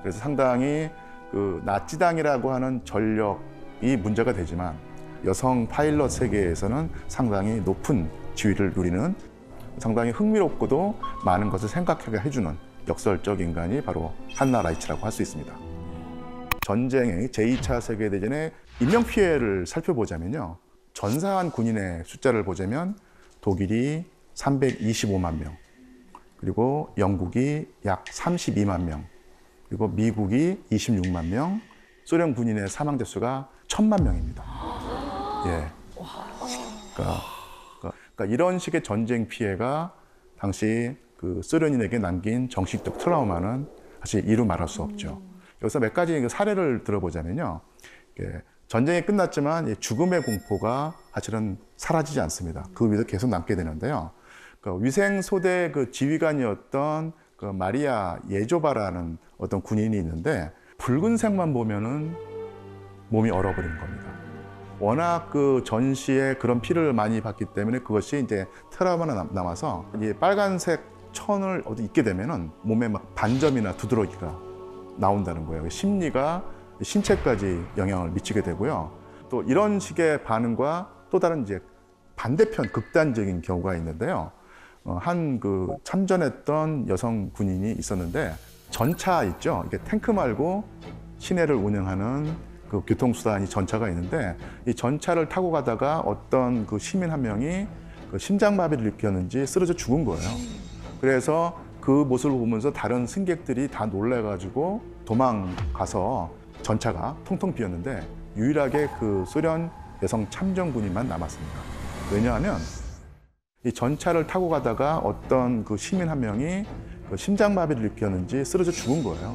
그래서 상당히 그 나치당이라고 하는 전력이 문제가 되지만 여성 파일럿 세계에서는 상당히 높은 지위를 누리는 상당히 흥미롭고도 많은 것을 생각하게 해주는 역설적 인간이 바로 한나라이치라고 할 수 있습니다. 전쟁의 제2차 세계대전의 인명피해를 살펴보자면요. 전사한 군인의 숫자를 보자면 독일이 325만 명, 그리고 영국이 약 32만 명, 그리고 미국이 26만 명, 소련 군인의 사망 대수가 1000만 명입니다. 예. 그러니까 이런 식의 전쟁 피해가 당시 그 소련인에게 남긴 정신적 트라우마는 사실 이루 말할 수 없죠. 여기서 몇 가지 사례를 들어보자면요. 전쟁이 끝났지만 죽음의 공포가 사실은 사라지지 않습니다. 그 위에서 계속 남게 되는데요. 위생소대 그 지휘관이었던 그 마리아 예조바라는 어떤 군인이 있는데 붉은색만 보면은 몸이 얼어버리는 겁니다. 워낙 그 전시에 그런 피를 많이 봤기 때문에 그것이 이제 트라우마가 남아서 이 빨간색 천을 어디 입게 되면은 몸에 막 반점이나 두드러기가 나온다는 거예요. 심리가 신체까지 영향을 미치게 되고요. 또 이런 식의 반응과 또 다른 이제 반대편 극단적인 경우가 있는데요. 한 그 참전했던 여성 군인이 있었는데 전차 있죠. 이게 탱크 말고 시내를 운영하는 그 교통수단이 전차가 있는데 이 전차를 타고 가다가 어떤 그 시민 한 명이 그 심장마비를 느꼈는지 쓰러져 죽은 거예요. 그래서 그 모습을 보면서 다른 승객들이 다 놀래가지고 도망가서 전차가 통통 비었는데 유일하게 그 소련 여성 참전군인만 남았습니다. 왜냐하면 이 전차를 타고 가다가 어떤 그 시민 한 명이 그 심장마비를 느꼈는지 쓰러져 죽은 거예요.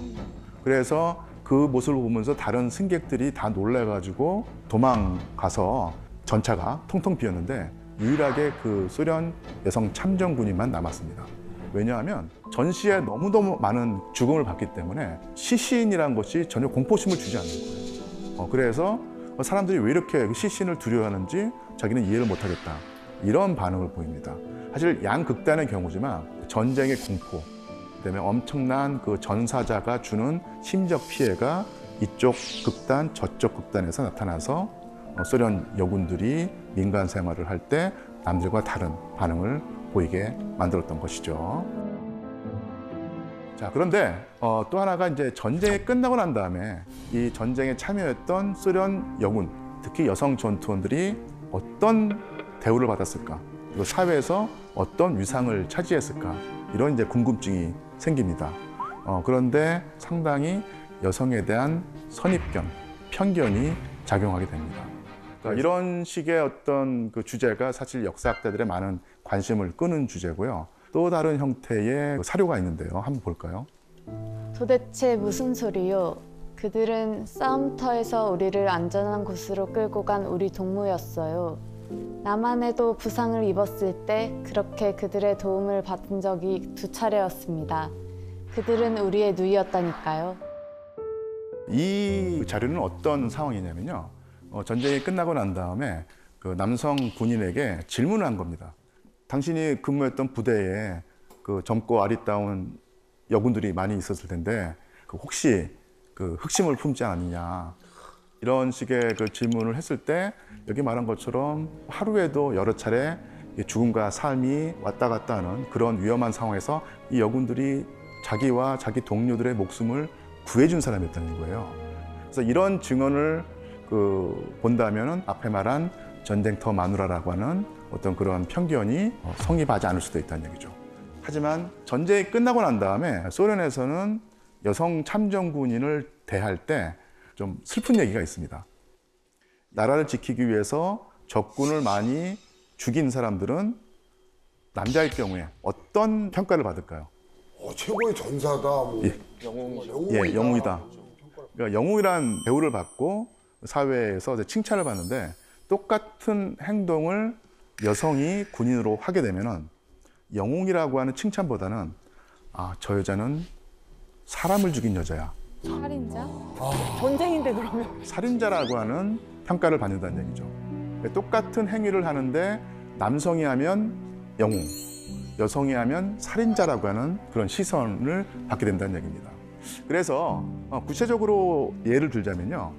그래서 그 모습을 보면서 다른 승객들이 다 놀래가지고 도망가서 전차가 통통 비었는데 유일하게 그 소련 여성 참전군인만 남았습니다. 왜냐하면 전시에 너무너무 많은 죽음을 봤기 때문에 시신이라는 것이 전혀 공포심을 주지 않는 거예요. 그래서 사람들이 왜 이렇게 시신을 두려워하는지 자기는 이해를 못하겠다. 이런 반응을 보입니다. 사실 양극단의 경우지만 전쟁의 공포, 그다음에 엄청난 그 전사자가 주는 심적 피해가 이쪽 극단, 저쪽 극단에서 나타나서 소련 여군들이 민간 생활을 할 때 남들과 다른 반응을 보이게 만들었던 것이죠. 자, 그런데 또 하나가 이제 전쟁이 끝나고 난 다음에 이 전쟁에 참여했던 소련 여군, 특히 여성 전투원들이 어떤 대우를 받았을까? 그리고 사회에서 어떤 위상을 차지했을까? 이런 이제 궁금증이 생깁니다. 그런데 상당히 여성에 대한 선입견, 편견이 작용하게 됩니다. 그러니까 이런 식의 어떤 그 주제가 사실 역사학자들의 많은 관심을 끄는 주제고요. 또 다른 형태의 사료가 있는데요. 한번 볼까요? 도대체 무슨 소리요? 그들은 싸움터에서 우리를 안전한 곳으로 끌고 간 우리 동무였어요. 나만 해도 부상을 입었을 때 그렇게 그들의 도움을 받은 적이 2차례였습니다. 그들은 우리의 누이였다니까요. 이 자료는 어떤 상황이냐면요. 전쟁이 끝나고 난 다음에 그 남성 군인에게 질문을 한 겁니다. 당신이 근무했던 부대에 그 젊고 아리따운 여군들이 많이 있었을 텐데 혹시 그 흑심을 품지 않았느냐, 이런 식의 그 질문을 했을 때 여기 말한 것처럼 하루에도 여러 차례 죽음과 삶이 왔다 갔다 하는 그런 위험한 상황에서 이 여군들이 자기와 자기 동료들의 목숨을 구해준 사람이었다는 거예요. 그래서 이런 증언을 본다면은 앞에 말한 전쟁터 마누라라고 하는 어떤 그런 편견이 성립하지 않을 수도 있다는 얘기죠. 하지만 전쟁이 끝나고 난 다음에 소련에서는 여성 참전군인을 대할 때 좀 슬픈 얘기가 있습니다. 나라를 지키기 위해서 적군을 많이 죽인 사람들은 남자일 경우에 어떤 평가를 받을까요? 최고의 전사다. 뭐. 예. 예, 영웅이다. 그러니까 영웅이란 대우를 받고 사회에서 이제 칭찬을 받는데, 똑같은 행동을 여성이 군인으로 하게 되면은 영웅이라고 하는 칭찬보다는 저 여자는 사람을 죽인 여자야. 살인자? 전쟁인데 그러면. 살인자라고 하는 평가를 받는다는 얘기죠. 똑같은 행위를 하는데 남성이 하면 영웅, 여성이 하면 살인자라고 하는 그런 시선을 받게 된다는 얘기입니다. 그래서 구체적으로 예를 들자면요.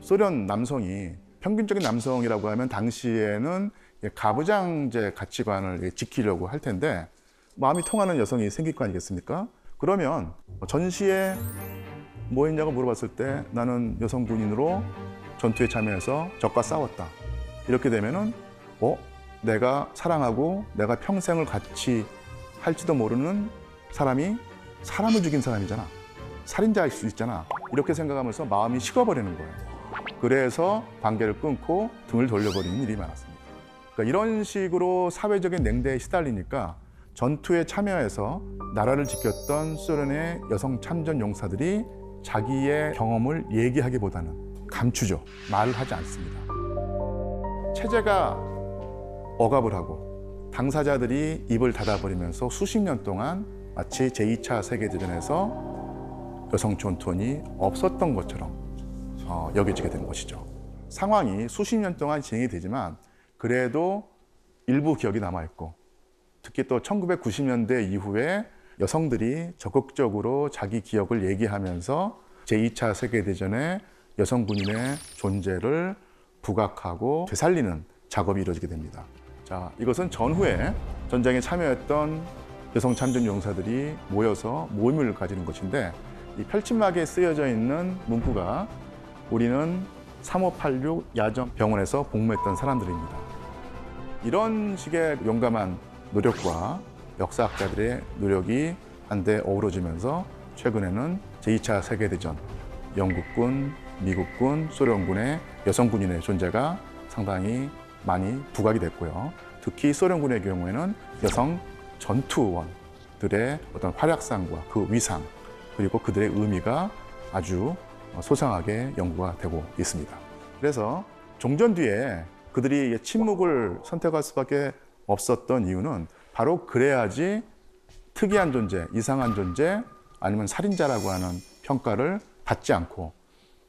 소련 남성이, 평균적인 남성이라고 하면 당시에는 가부장제 가치관을 지키려고 할 텐데 마음이 통하는 여성이 생길 거 아니겠습니까? 그러면 전시에 뭐 했냐고 물어봤을 때 나는 여성 군인으로 전투에 참여해서 적과 싸웠다. 이렇게 되면은 내가 사랑하고 내가 평생을 같이 할지도 모르는 사람이 사람을 죽인 사람이잖아. 살인자일 수 있잖아. 이렇게 생각하면서 마음이 식어버리는 거예요. 그래서 관계를 끊고 등을 돌려버리는 일이 많았습니다. 그러니까 이런 식으로 사회적인 냉대에 시달리니까 전투에 참여해서 나라를 지켰던 소련의 여성 참전 용사들이 자기의 경험을 얘기하기보다는 감추죠. 말을 하지 않습니다. 체제가 억압을 하고 당사자들이 입을 닫아버리면서 수십 년 동안 마치 제2차 세계대전에서 여성 전투원이 없었던 것처럼 여겨지게 된 것이죠. 상황이 수십 년 동안 진행이 되지만 그래도 일부 기억이 남아있고, 특히 또 1990년대 이후에 여성들이 적극적으로 자기 기억을 얘기하면서 제2차 세계대전의 여성 군인의 존재를 부각하고 되살리는 작업이 이루어지게 됩니다. 자, 이것은 전후에 전쟁에 참여했던 여성 참전 용사들이 모여서 모임을 가지는 것인데, 이 펼침막에 쓰여져 있는 문구가 우리는 3586 야전 병원에서 복무했던 사람들입니다. 이런 식의 용감한 노력과 역사학자들의 노력이 한데 어우러지면서 최근에는 제2차 세계대전, 영국군, 미국군, 소련군의 여성 군인의 존재가 상당히 많이 부각이 됐고요. 특히 소련군의 경우에는 여성 전투원들의 어떤 활약상과 그 위상, 그리고 그들의 의미가 아주 소상하게 연구가 되고 있습니다. 그래서 종전 뒤에 그들이 침묵을 선택할 수밖에 없었던 이유는 바로 그래야지 특이한 존재, 이상한 존재, 아니면 살인자라고 하는 평가를 받지 않고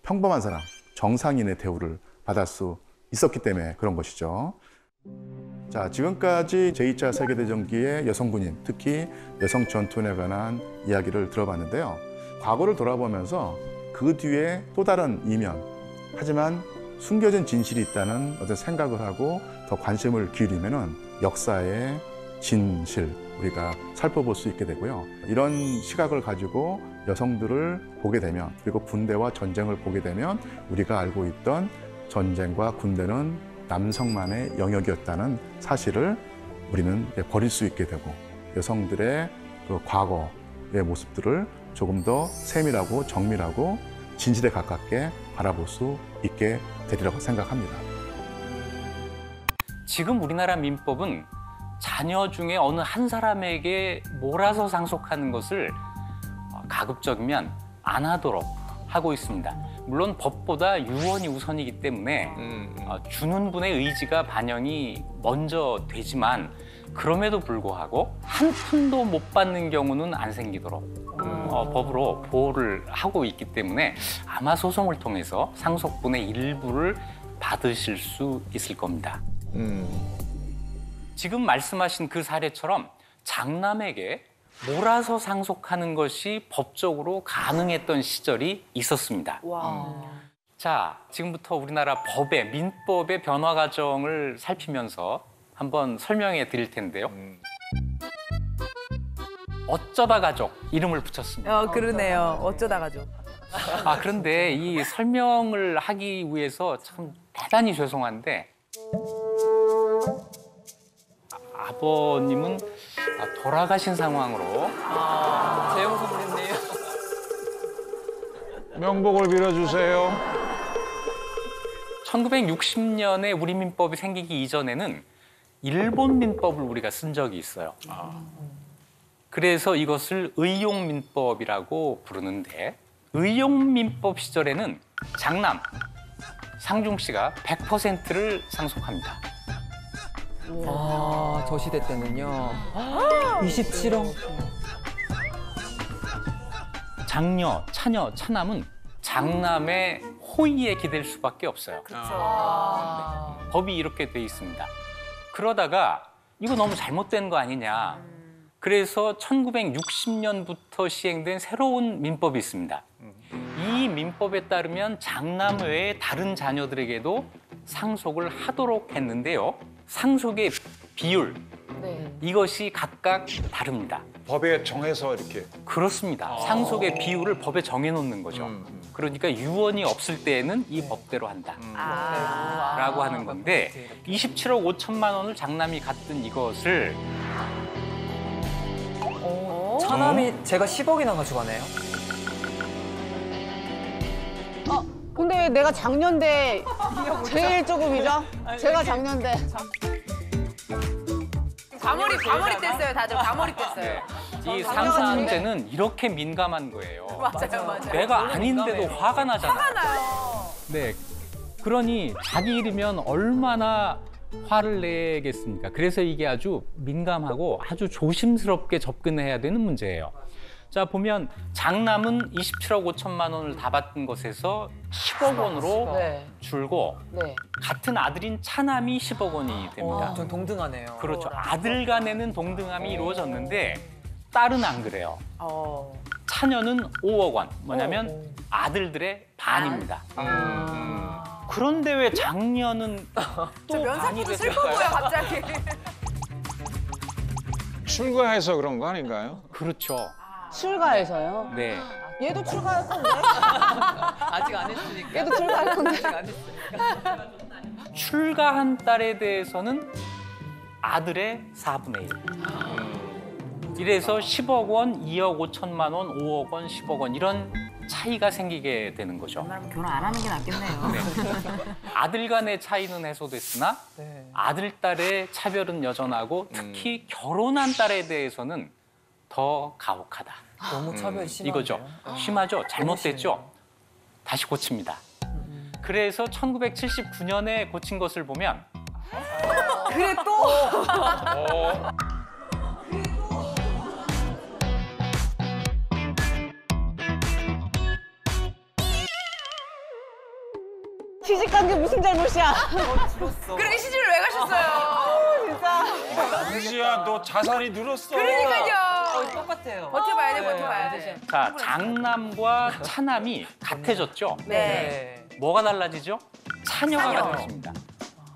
평범한 사람, 정상인의 대우를 받을 수 있었기 때문에 그런 것이죠. 자, 지금까지 제2차 세계대전기의 여성군인, 특히 여성 전투원에 관한 이야기를 들어봤는데요. 과거를 돌아보면서 그 뒤에 또 다른 이면, 하지만 숨겨진 진실이 있다는 어떤 생각을 하고 더 관심을 기울이면은 역사의 진실, 우리가 살펴볼 수 있게 되고요. 이런 시각을 가지고 여성들을 보게 되면, 그리고 군대와 전쟁을 보게 되면 우리가 알고 있던 전쟁과 군대는 남성만의 영역이었다는 사실을 우리는 이제 버릴 수 있게 되고 여성들의 그 과거의 모습들을 조금 더 세밀하고 정밀하고 진실에 가깝게 바라볼 수 있게 되리라고 생각합니다. 지금 우리나라 민법은 자녀 중에 어느 한 사람에게 몰아서 상속하는 것을 가급적이면 안 하도록 하고 있습니다. 물론 법보다 유언이 우선이기 때문에 주는 분의 의지가 반영이 먼저 되지만 그럼에도 불구하고 한 푼도 못 받는 경우는 안 생기도록 법으로 보호를 하고 있기 때문에 아마 소송을 통해서 상속분의 일부를 받으실 수 있을 겁니다. 지금 말씀하신 그 사례처럼 장남에게 몰아서 상속하는 것이 법적으로 가능했던 시절이 있었습니다. 자, 지금부터 우리나라 법의 민법의 변화 과정을 살피면서 한번 설명해 드릴 텐데요. 어쩌다 가족 이름을 붙였습니다. 그러네요. 어쩌다 가족. 그런데 이 설명을 하기 위해서 참 대단히 죄송한데 아버님은 돌아가신 상황으로 재영 선배님. 명복을 빌어주세요. 1960년에 우리 민법이 생기기 이전에는 일본 민법을 우리가 쓴 적이 있어요. 그래서 이것을 의용민법이라고 부르는데 의용민법 시절에는 장남, 상중 씨가 100%를 상속합니다. 저 시대 때는요. 27억. 장녀, 차녀, 차남은 장남의 호의에 기댈 수밖에 없어요. 법이 이렇게 돼 있습니다. 그러다가 이거 너무 잘못된 거 아니냐. 그래서 1960년부터 시행된 새로운 민법이 있습니다. 이 민법에 따르면 장남 외에 다른 자녀들에게도 상속을 하도록 했는데요. 상속의 비율, 이것이 각각 다릅니다. 법에 정해서 이렇게. 그렇습니다. 상속의 비율을 법에 정해놓는 거죠. 그러니까 유언이 없을 때에는 이 법대로 한다. 라고 하는 건데 27억 5천만 원을 장남이 갖던 이것을 차남이 제가 10억이나 가져가네요. 근데 왜 내가 작년대 제일 조금이죠? 제가 작년대. 과몰입 됐어요. 다들 과몰입 됐어요. 이 상속 문제는 이렇게 민감한 거예요. 맞아요. 내가 아닌데도 화가 나잖아요. 화가 나요. 네. 그러니 자기 일이면 얼마나 화를 내겠습니까? 그래서 이게 아주 민감하고 아주 조심스럽게 접근해야 되는 문제예요. 자, 보면 장남은 27억 5천만 원을 다 받은 것에서 10억 원으로 줄고 같은 아들인 차남이 10억 원이 됩니다. 전 동등하네요. 그렇죠. 아들 간에는 동등함이 이루어졌는데 딸은 안 그래요. 차녀는 5억 원. 뭐냐면 아들들의 반입니다. 그런데 왜 장녀는 또 반이 면사포도 슬픈 거예요, 됐을까요? 갑자기. 출가해서 그런 거 아닌가요? 그렇죠. 출가해서요? 네. 얘도 출가할 건데? 아직 안 했으니까. 얘도 출가할 건데? 아직 안 했으니까. 출가한 딸에 대해서는 아들의 4분의 1. 이래서 10억 원, 2억 5천만 원, 5억 원, 10억 원 이런 차이가 생기게 되는 거죠. 결혼 안 하는 게 낫겠네요. 아들 간의 차이는 해소됐으나 아들, 딸의 차별은 여전하고 특히 결혼한 딸에 대해서는 더 가혹하다. 너무 차별이 심한데요. 이거죠. 심하죠? 잘못됐죠? 다시 고칩니다. 그래서 1979년에 고친 것을 보면 그래 또? 시집간 게 무슨 잘못이야? 그렇게 시집을 왜 가셨어요? 은지야, 너 자산이 늘었어. 그러니까요. 똑같아요. 버텨봐야 돼, 버텨봐야 돼. 자, 장남과 차남이 같아졌죠? 네. 뭐가 달라지죠? 차녀가 달라집니다.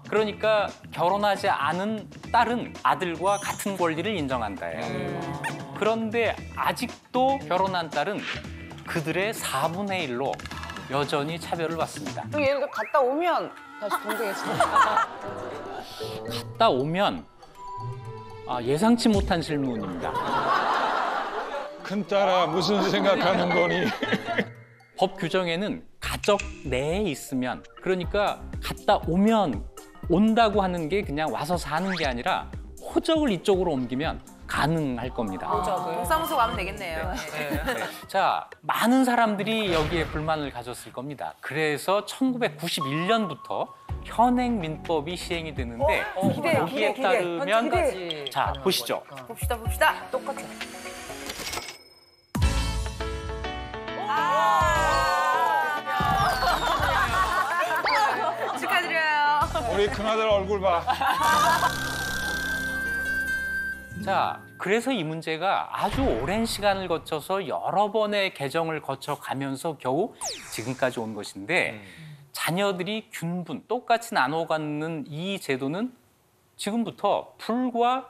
그러니까 결혼하지 않은 딸은 아들과 같은 권리를 인정한다예요. 그런데 아직도 결혼한 딸은 그들의 4분의 1로 여전히 차별을 받습니다. 또 예를 들어 갔다 오면 다시 동등해지죠. 갔다 오면 예상치 못한 질문입니다. 큰딸아 무슨 생각하는 거니? 법 규정에는 가족 내에 있으면, 그러니까 갔다 오면, 온다고 하는 게 그냥 와서 사는 게 아니라 호적을 이쪽으로 옮기면 가능할 겁니다. 동사무소 가면 되겠네요. 자, 많은 사람들이 여기에 불만을 가졌을 겁니다. 그래서 1991년부터 현행 민법이 시행이 되는데 여기에 따르면 자, 보시죠. 봅시다. 똑같아. 축하드려요. 우리 큰아들 얼굴 봐. 자, 그래서 이 문제가 아주 오랜 시간을 거쳐서 여러 번의 개정을 거쳐 가면서 겨우 지금까지 온 것인데 자녀들이 균분, 똑같이 나눠 갖는 이 제도는 지금부터 불과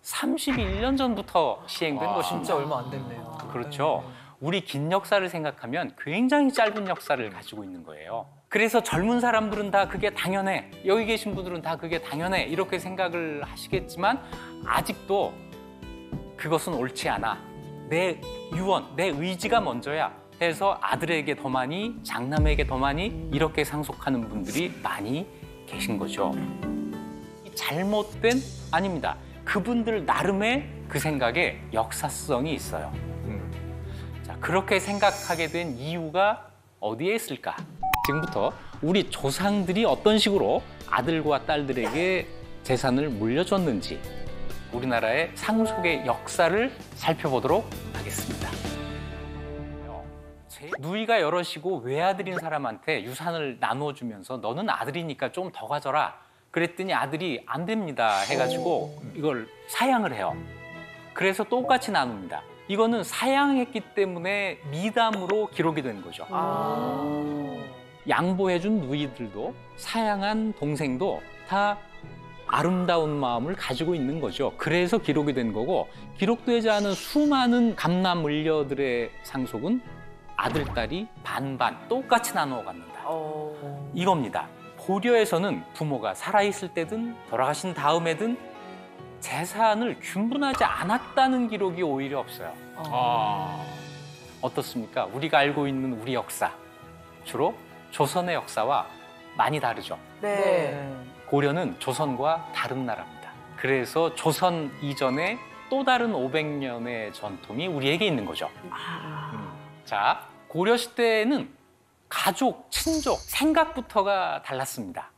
31년 전부터 시행된 것입니다. 진짜 얼마 안 됐네요. 그렇죠. 우리 긴 역사를 생각하면 굉장히 짧은 역사를 가지고 있는 거예요. 그래서 젊은 사람들은 다 그게 당연해, 여기 계신 분들은 다 그게 당연해 이렇게 생각을 하시겠지만 아직도 그것은 옳지 않아. 내 유언, 내 의지가 먼저야 해서 아들에게 더 많이, 장남에게 더 많이 이렇게 상속하는 분들이 많이 계신 거죠. 잘못된 아닙니다. 그분들 나름의 그 생각에 역사성이 있어요. 자, 그렇게 생각하게 된 이유가 어디에 있을까? 지금부터 우리 조상들이 어떤 식으로 아들과 딸들에게 재산을 물려줬는지 우리나라의 상속의 역사를 살펴보도록 하겠습니다. 누이가 여럿이고 외아들인 사람한테 유산을 나눠주면서 너는 아들이니까 좀 더 가져라. 그랬더니 아들이 안 됩니다 해가지고 이걸 사양을 해요. 그래서 똑같이 나눕니다. 이거는 사양했기 때문에 미담으로 기록이 된 거죠. 양보해준 누이들도 사양한 동생도 다 아름다운 마음을 가지고 있는 거죠. 그래서 기록이 된 거고, 기록되지 않은 수많은 감남 물려들의 상속은 아들, 딸이 반반 똑같이 나누어 갖는다. 이겁니다. 고려에서는 부모가 살아있을 때든 돌아가신 다음에든 재산을 균분하지 않았다는 기록이 오히려 없어요. 어떻습니까? 우리가 알고 있는 우리 역사, 주로 조선의 역사와 많이 다르죠. 네. 고려는 조선과 다른 나라입니다. 그래서 조선 이전에 또 다른 500년의 전통이 우리에게 있는 거죠. 자, 고려 시대에는 가족, 친족, 생각부터가 달랐습니다.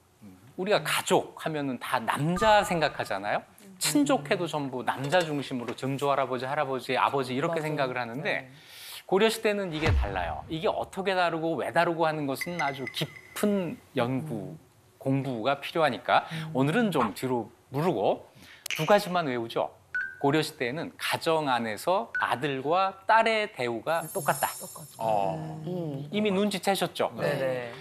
우리가 가족 하면은 다 남자 생각하잖아요. 친족해도 전부 남자 중심으로 증조 할아버지, 할아버지, 아버지 이렇게 생각을 하는데 고려 시대는 이게 달라요. 이게 어떻게 다르고 왜 다르고 하는 것은 아주 깊은 연구, 공부가 필요하니까 오늘은 좀 뒤로 무르고 두 가지만 외우죠. 고려 시대에는 가정 안에서 아들과 딸의 대우가 똑같다. 이미 눈치채셨죠? 네네.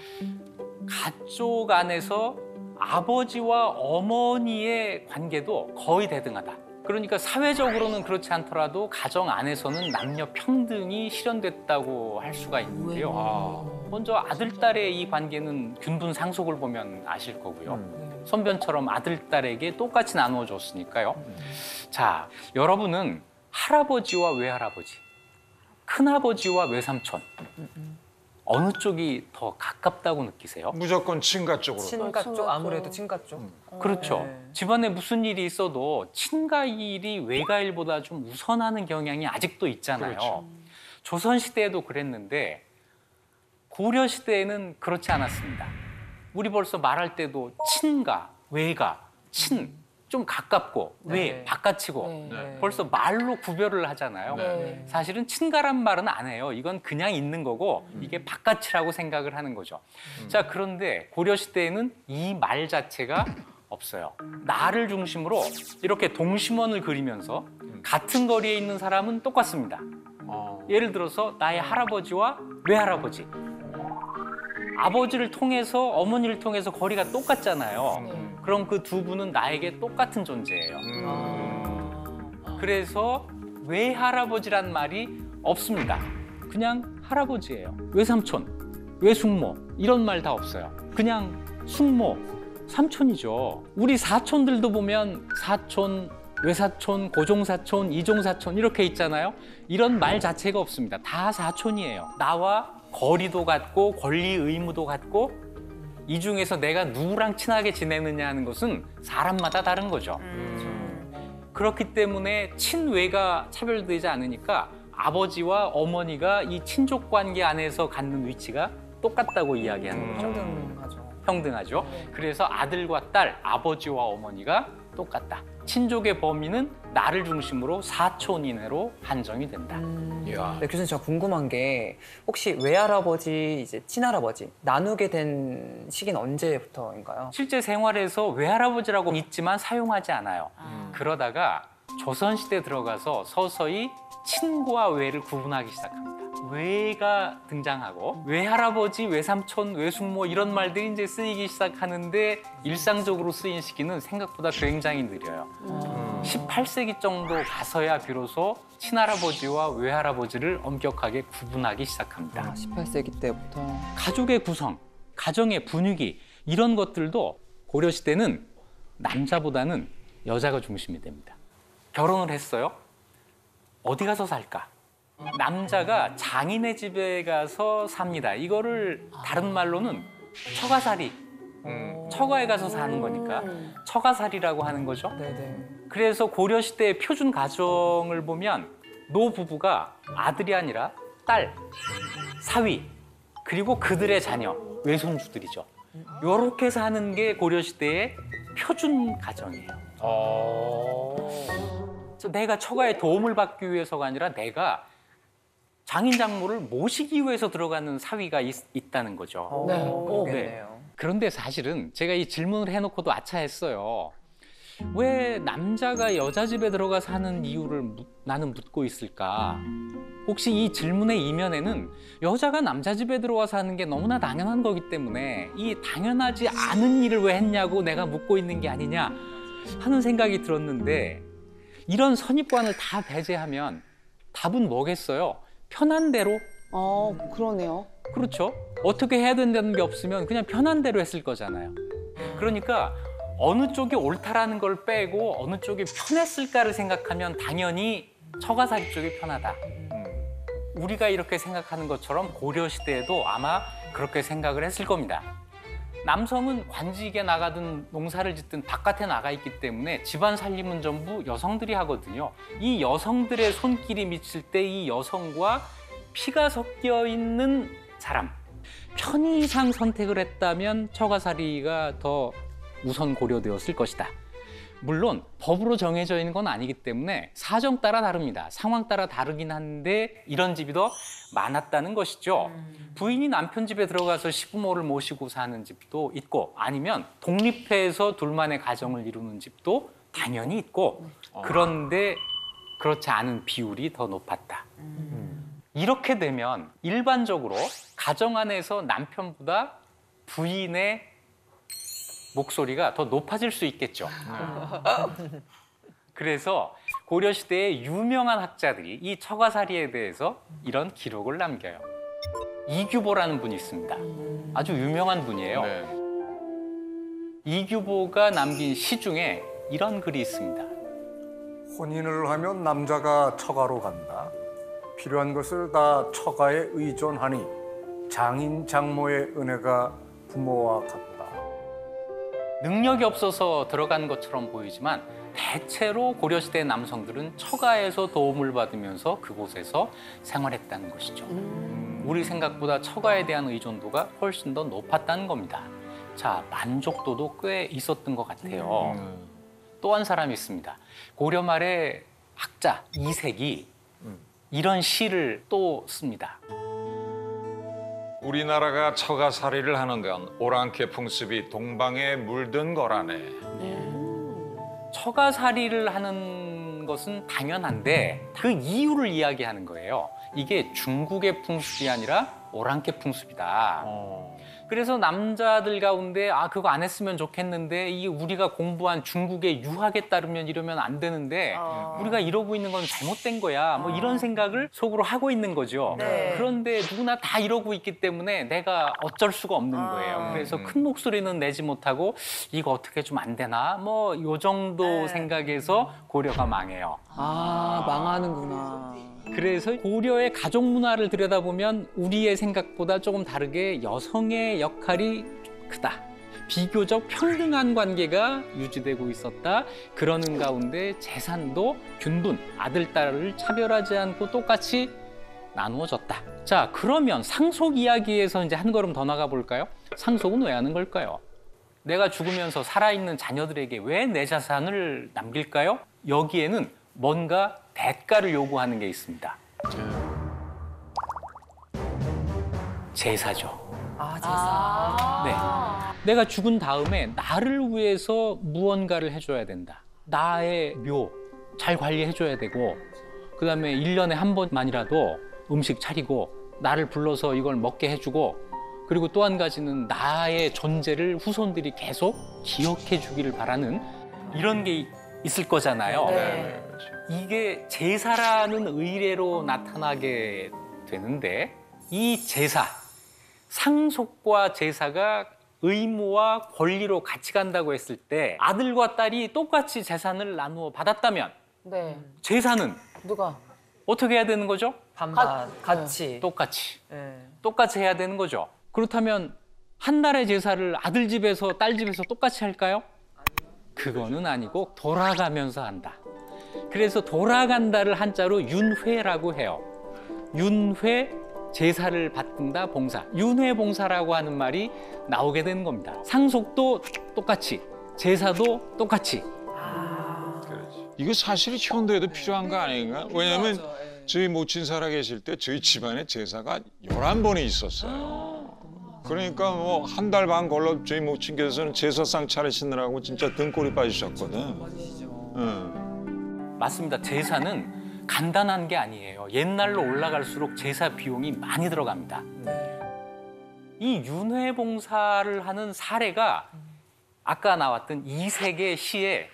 가족 안에서 아버지와 어머니의 관계도 거의 대등하다. 그러니까 사회적으로는 그렇지 않더라도 가정 안에서는 남녀 평등이 실현됐다고 할 수가 있는데요. 먼저 아들, 딸의 이 관계는 균분 상속을 보면 아실 거고요. 손변처럼 아들, 딸에게 똑같이 나누어줬으니까요. 자, 여러분은 할아버지와 외할아버지, 큰아버지와 외삼촌 어느 쪽이 더 가깝다고 느끼세요? 무조건 친가 쪽으로. 친가 쪽, 아무래도 친가 쪽. 그렇죠. 네. 집안에 무슨 일이 있어도 친가 일이 외가 일보다 좀 우선하는 경향이 아직도 있잖아요. 그렇죠. 조선 시대에도 그랬는데 고려 시대에는 그렇지 않았습니다. 우리 벌써 말할 때도 친가, 외가, 친, 좀 가깝고 외, 바깥이고 네. 벌써 말로 구별을 하잖아요. 네. 사실은 친가란 말은 안 해요. 이건 그냥 있는 거고 이게 바깥이라고 생각을 하는 거죠. 자, 그런데 고려 시대에는 이 말 자체가 없어요. 나를 중심으로 이렇게 동심원을 그리면서 같은 거리에 있는 사람은 똑같습니다. 예를 들어서 나의 할아버지와 외할아버지. 아버지를 통해서 어머니를 통해서 거리가 똑같잖아요. 그럼 그 두 분은 나에게 똑같은 존재예요. 그래서 외할아버지란 말이 없습니다. 그냥 할아버지예요. 외삼촌. 외숙모 이런 말 다 없어요. 그냥 숙모, 삼촌이죠. 우리 사촌들도 보면 사촌, 외사촌, 고종사촌, 이종사촌 이렇게 있잖아요. 이런 말 자체가 없습니다. 다 사촌이에요. 나와 거리도 같고 권리 의무도 같고 이 중에서 내가 누구랑 친하게 지내느냐 하는 것은 사람마다 다른 거죠. 그렇기 때문에 친외가 차별되지 않으니까 아버지와 어머니가 이 친족 관계 안에서 갖는 위치가 똑같다고 이야기하는 거죠. 평등하죠. 평등하죠. 그래서 아들과 딸, 아버지와 어머니가 똑같다. 친족의 범위는 나를 중심으로 사촌 이내로 한정이 된다. 이야. 네, 교수님, 저 궁금한 게 혹시 외할아버지, 이제 친할아버지 나누게 된 시기는 언제부터인가요? 실제 생활에서 외할아버지라고 있지만 사용하지 않아요. 그러다가 조선시대 들어가서 서서히 친과 외를 구분하기 시작합니다. 외가 등장하고 외할아버지, 외삼촌, 외숙모 이런 말들이 이제 쓰이기 시작하는데 일상적으로 쓰인 시기는 생각보다 굉장히 느려요. 18세기 정도 가서야 비로소 친할아버지와 외할아버지를 엄격하게 구분하기 시작합니다. 18세기 때부터. 가족의 구성, 가정의 분위기 이런 것들도 고려시대는 남자보다는 여자가 중심이 됩니다. 결혼을 했어요. 어디 가서 살까? 남자가 장인의 집에 가서 삽니다. 이거를 다른 말로는 처가살이, 처가에 가서 사는 거니까 처가살이라고 하는 거죠. 네네. 그래서 고려시대의 표준 가정을 보면 노부부가 아들이 아니라 딸, 사위, 그리고 그들의 자녀, 외손주들이죠. 이렇게 사는 게 고려시대의 표준 가정이에요. 내가 처가에 도움을 받기 위해서가 아니라 내가 장인 장모를 모시기 위해서 들어가는 사위가 있다는 거죠. 네, 그러겠네요. 그런데 사실은 제가 이 질문을 해놓고도 아차했어요. 왜 남자가 여자 집에 들어가 사는 이유를 나는 묻고 있을까? 혹시 이 질문의 이면에는 여자가 남자 집에 들어와 사는 게 너무나 당연한 거기 때문에 이 당연하지 않은 일을 왜 했냐고 내가 묻고 있는 게 아니냐 하는 생각이 들었는데 이런 선입관을 다 배제하면 답은 뭐겠어요? 편한 대로? 그러네요. 그렇죠. 어떻게 해야 된다는 게 없으면 그냥 편한 대로 했을 거잖아요. 그러니까 어느 쪽이 옳다라는 걸 빼고 어느 쪽이 편했을까를 생각하면 당연히 처가살이 쪽이 편하다. 우리가 이렇게 생각하는 것처럼 고려시대에도 아마 그렇게 생각을 했을 겁니다. 남성은 관직에 나가든 농사를 짓든 바깥에 나가 있기 때문에 집안 살림은 전부 여성들이 하거든요. 이 여성들의 손길이 미칠 때 이 여성과 피가 섞여 있는 사람, 편의상 선택을 했다면 처가살이가 더 우선 고려되었을 것이다. 물론 법으로 정해져 있는 건 아니기 때문에 사정 따라 다릅니다. 상황 따라 다르긴 한데 이런 집이 더 많았다는 것이죠. 부인이 남편 집에 들어가서 시부모를 모시고 사는 집도 있고 아니면 독립해서 둘만의 가정을 이루는 집도 당연히 있고 그런데 그렇지 않은 비율이 더 높았다. 이렇게 되면 일반적으로 가정 안에서 남편보다 부인의 목소리가 더 높아질 수 있겠죠. 그래서 고려시대의 유명한 학자들이 이 처가살이에 대해서 이런 기록을 남겨요. 이규보라는 분이 있습니다. 아주 유명한 분이에요. 네. 이규보가 남긴 시 중에 이런 글이 있습니다. 혼인을 하면 남자가 처가로 간다. 필요한 것을 다 처가에 의존하니 장인 장모의 은혜가 부모와 같다. 능력이 없어서 들어간 것처럼 보이지만 대체로 고려시대 남성들은 처가에서 도움을 받으면서 그곳에서 생활했다는 것이죠. 우리 생각보다 처가에 대한 의존도가 훨씬 더 높았다는 겁니다. 자, 만족도도 꽤 있었던 것 같아요. 또 한 사람이 있습니다. 고려 말에 학자 이색이 이런 시를 또 씁니다. 우리나라가 처가살이를 하는 건 오랑캐 풍습이 동방에 물든 거라네. 처가살이를 하는 것은 당연한데 그 이유를 이야기하는 거예요. 이게 중국의 풍습이 아니라 오랑캐 풍습이다. 그래서 남자들 가운데 그거 안 했으면 좋겠는데 이게 우리가 공부한 중국의 유학에 따르면 이러면 안 되는데 우리가 이러고 있는 건 잘못된 거야. 뭐 이런 생각을 속으로 하고 있는 거죠. 네. 그런데 누구나 다 이러고 있기 때문에 내가 어쩔 수가 없는 거예요. 그래서 큰 목소리는 내지 못하고 이거 어떻게 좀 안 되나? 뭐 요 정도 생각에서 고려가 망해요. 망하는구나. 그래서 고려의 가족 문화를 들여다보면 우리의 생각보다 조금 다르게 여성의 역할이 크다. 비교적 평등한 관계가 유지되고 있었다. 그러는 가운데 재산도 균분, 아들, 딸을 차별하지 않고 똑같이 나누어졌다. 자, 그러면 상속 이야기에서 이제 한 걸음 더 나가 볼까요? 상속은 왜 하는 걸까요? 내가 죽으면서 살아있는 자녀들에게 왜 내 자산을 남길까요? 여기에는 뭔가 대가를 요구하는 게 있습니다. 제사죠. 제사. 네. 내가 죽은 다음에 나를 위해서 무언가를 해줘야 된다. 나의 묘 잘 관리해줘야 되고, 그 다음에 1년에 한 번만이라도 음식 차리고 나를 불러서 이걸 먹게 해주고, 그리고 또 한 가지는 나의 존재를 후손들이 계속 기억해 주기를 바라는 이런 게 있을 거잖아요. 네. 이게 제사라는 의례로 나타나게 되는데, 이 제사, 상속과 제사가 의무와 권리로 같이 간다고 했을 때 아들과 딸이 똑같이 재산을 나누어 받았다면 네. 제사는 누가? 어떻게 해야 되는 거죠? 반반. 같이. 똑같이. 네. 똑같이 해야 되는 거죠. 그렇다면 한 달의 제사를 아들 집에서 딸 집에서 똑같이 할까요? 그거는 아니고 돌아가면서 한다. 그래서 돌아간다를 한자로 윤회라고 해요. 윤회, 제사를 받든다, 봉사. 윤회봉사라고 하는 말이 나오게 되는 겁니다. 상속도 똑같이, 제사도 똑같이. 이거 사실이 현대에도 필요한 거 아닌가? 왜냐하면 저희 모친 살아 계실 때 저희 집안에 제사가 11번이 있었어요. 그러니까 뭐 한 달 반 걸러 저희 모친께서는 제사상 차리시느라고 진짜 등골이 빠지셨거든. 맞습니다. 제사는 간단한 게 아니에요. 옛날로 올라갈수록 제사 비용이 많이 들어갑니다. 이 윤회봉사를 하는 사례가 아까 나왔던 이색의 시에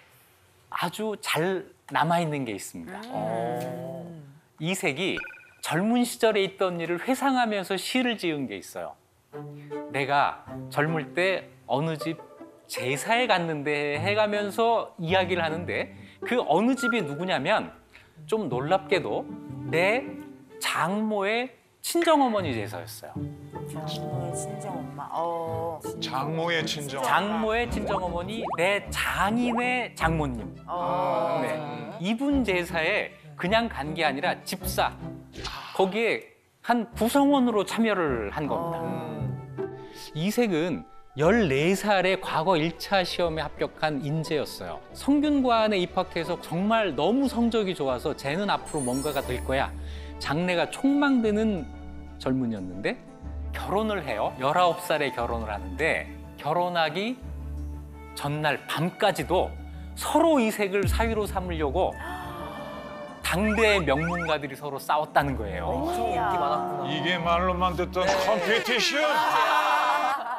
아주 잘 남아있는 게 있습니다. 이색이 젊은 시절에 있던 일을 회상하면서 시를 지은 게 있어요. 내가 젊을 때 어느 집 제사에 갔는데 해가면서 이야기를 하는데, 그 어느 집이 누구냐면 좀 놀랍게도 내 장모의 친정어머니 제사였어요. 장모의 친정엄마. 장모의 친정. 장모의 친정어머니, 내 장인의 장모님. 네. 이분 제사에 그냥 간 게 아니라 집사, 거기에 한 구성원으로 참여를 한 겁니다. 이색은 14살에 과거 1차 시험에 합격한 인재였어요. 성균관에 입학해서 정말 너무 성적이 좋아서 쟤는 앞으로 뭔가가 될 거야. 장래가 촉망되는 젊은이였는데 결혼을 해요. 19살에 결혼을 하는데, 결혼하기 전날 밤까지도 서로 이색을 사위로 삼으려고 당대의 명문가들이 서로 싸웠다는 거예요. 인기 많았구나. 이게 말로만 듣던 컴피티션.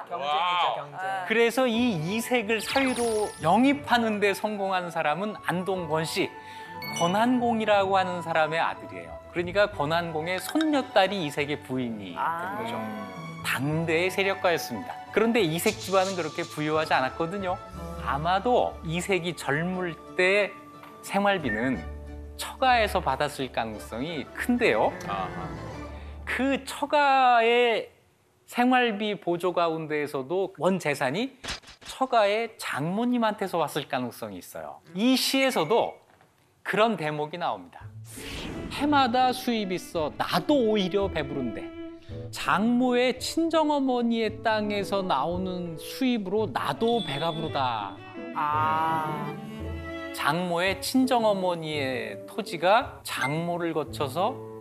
경쟁이죠, 경쟁. 그래서 이 이색을 사위로 영입하는 데 성공한 사람은 안동권 씨, 권한공이라고 하는 사람의 아들이에요. 그러니까 권한공의 손녀딸이 이색의 부인이 된 거죠. 당대의 세력가였습니다. 그런데 이색 집안은 그렇게 부유하지 않았거든요. 아마도 이색이 젊을 때 생활비는 처가에서 받았을 가능성이 큰데요. 그 처가의 생활비 보조 가운데에서도 원 재산이 처가의 장모님한테서 왔을 가능성이 있어요. 이 시에서도 그런 대목이 나옵니다. 해마다 수입이 있어 나도 오히려 배부른데 장모의 친정어머니의 땅에서 나오는 수입으로 나도 배가 부르다. 장모의 친정어머니의 토지가 장모를 거쳐서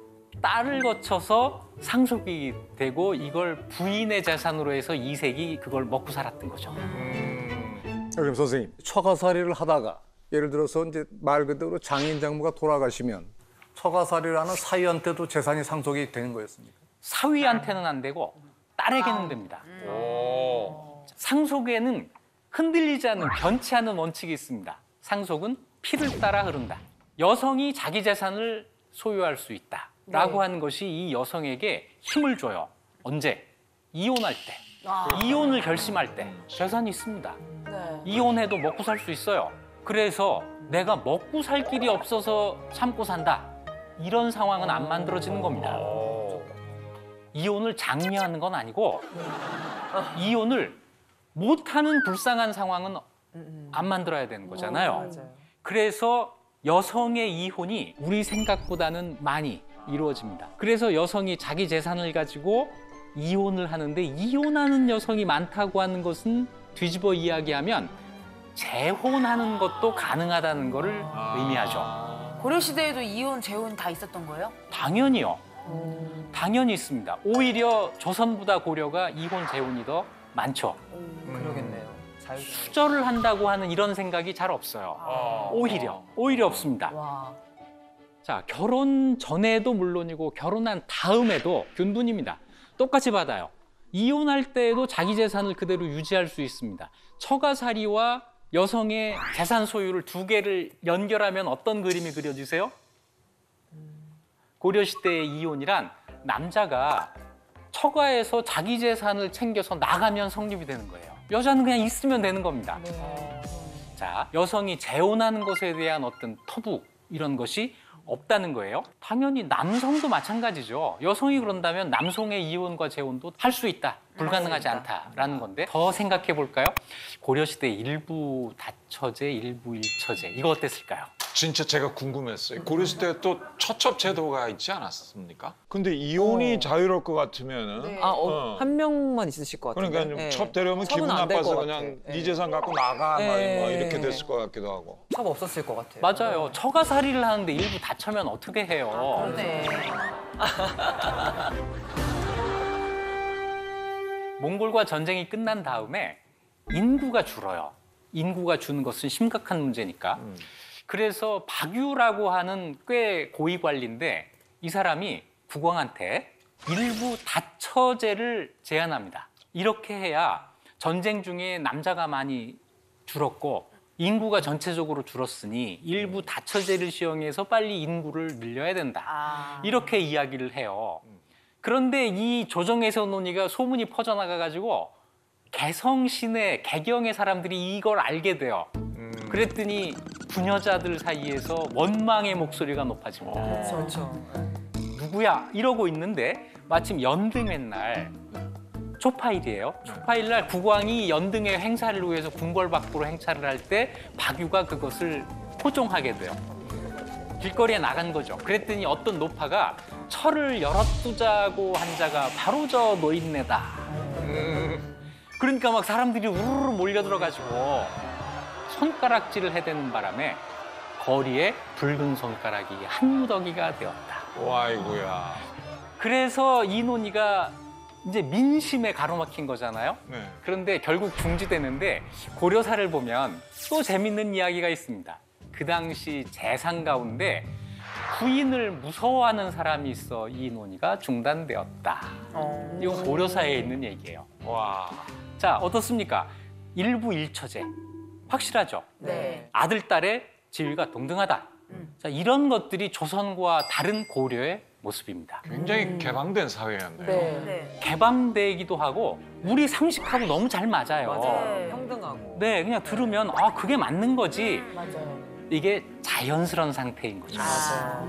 딸을 거쳐서 상속이 되고, 이걸 부인의 재산으로 해서 이색이 그걸 먹고 살았던 거죠. 그럼 선생님, 처가살이를 하다가 예를 들어서 이제 말 그대로 장인 장모가 돌아가시면 처가살이를 하는 사위한테도 재산이 상속이 되는 거였습니까? 사위한테는 안 되고 딸에게는 됩니다. 상속에는 흔들리지 않는 변치 않는 원칙이 있습니다. 상속은 피를 따라 흐른다. 여성이 자기 재산을 소유할 수 있다라고 하는 것이 이 여성에게 힘을 줘요. 언제? 이혼할 때. 이혼을 결심할 때 재산이 있습니다. 이혼해도 먹고 살 수 있어요. 그래서 내가 먹고 살 길이 없어서 참고 산다. 이런 상황은 안 만들어지는 겁니다. 이혼을 장려하는 건 아니고 이혼을 못하는 불쌍한 상황은 안 만들어야 되는 거잖아요. 그래서 여성의 이혼이 우리 생각보다는 많이 이루어집니다. 그래서 여성이 자기 재산을 가지고 이혼을 하는데 이혼하는 여성이 많다고 하는 것은 뒤집어 이야기하면 재혼하는 것도 가능하다는 것을 의미하죠. 고려시대에도 이혼, 재혼 다 있었던 거예요? 당연히요. 당연히 있습니다. 오히려 조선보다 고려가 이혼, 재혼이 더 많죠. 그러겠네요. 수절을 한다고 하는 이런 생각이 잘 없어요. 오히려 없습니다. 와. 자, 결혼 전에도 물론이고 결혼한 다음에도 균분입니다. 똑같이 받아요. 이혼할 때에도 자기 재산을 그대로 유지할 수 있습니다. 처가살이와 여성의 재산 소유를 두 개를 연결하면 어떤 그림이 그려지세요? 고려시대의 이혼이란 남자가 처가에서 자기 재산을 챙겨서 나가면 성립이 되는 거예요. 여자는 그냥 있으면 되는 겁니다. 자, 여성이 재혼하는 것에 대한 어떤 터부 이런 것이 없다는 거예요. 당연히 남성도 마찬가지죠. 여성이 그런다면 남성의 이혼과 재혼도 할 수 있다. 불가능하지 않다라는 건데 더 생각해 볼까요? 고려시대 일부 다처제, 일부 일처제 이거 어땠을까요? 진짜 제가 궁금했어요. 고려시대에 또 처첩 제도가 있지 않았습니까? 근데 이혼이 자유로울 것 같으면은 한 명만 있으실 것 같은데. 그러니까 첩 데려오면 기분 첩은 안될 나빠서 것 그냥 같아. 네 재산 갖고 나가 막 이렇게 됐을 것 같기도 하고. 첩 없었을 것 같아요. 맞아요. 처가살이를 하는데 일부 다처면 어떻게 해요? 네. 몽골과 전쟁이 끝난 다음에 인구가 줄어요. 인구가 주는 것은 심각한 문제니까. 그래서 박유라고 하는 꽤 고위 관리인데 이 사람이 국왕한테 일부 다처제를 제안합니다. 이렇게 해야 전쟁 중에 남자가 많이 줄었고 인구가 전체적으로 줄었으니 일부 다처제를 시행해서 빨리 인구를 늘려야 된다. 이렇게 이야기를 해요. 그런데 이 조정에서 논의가 소문이 퍼져나가가지고 개성 시내 개경의 사람들이 이걸 알게 돼요. 그랬더니 부녀자들 사이에서 원망의 목소리가 높아집니다. 그렇죠. 누구야? 이러고 있는데 마침 연등의 날 초파일이에요. 초파일 날 국왕이 연등의 행사를 위해서 궁궐 밖으로 행차를 할 때 박유가 그것을 포종하게 돼요. 길거리에 나간 거죠. 그랬더니 어떤 노파가 철을 열어두자고 한 자가 바로 저 노인네다. 그러니까 막 사람들이 우르르 몰려들어가지고 손가락질을 해대는 바람에 거리에 붉은 손가락이 한 무더기가 되었다. 와이고야. 그래서 이 논의가 이제 민심에 가로막힌 거잖아요. 네. 그런데 결국 중지되는데 고려사를 보면 또 재밌는 이야기가 있습니다. 그 당시 재상 가운데 부인을 무서워하는 사람이 있어 이 논의가 중단되었다. 이건 고려사에 있는 얘기예요. 와. 자, 어떻습니까? 일부 일처제. 확실하죠? 네. 아들, 딸의 지위가 동등하다. 자, 이런 것들이 조선과 다른 고려의 모습입니다. 굉장히 개방된 사회였네요. 네. 개방되기도 하고 우리 상식하고 너무 잘 맞아요. 네. 평등하고. 네, 그냥 들으면 그게 맞는 거지. 맞아요. 이게 자연스러운 상태인 거죠. 맞아요.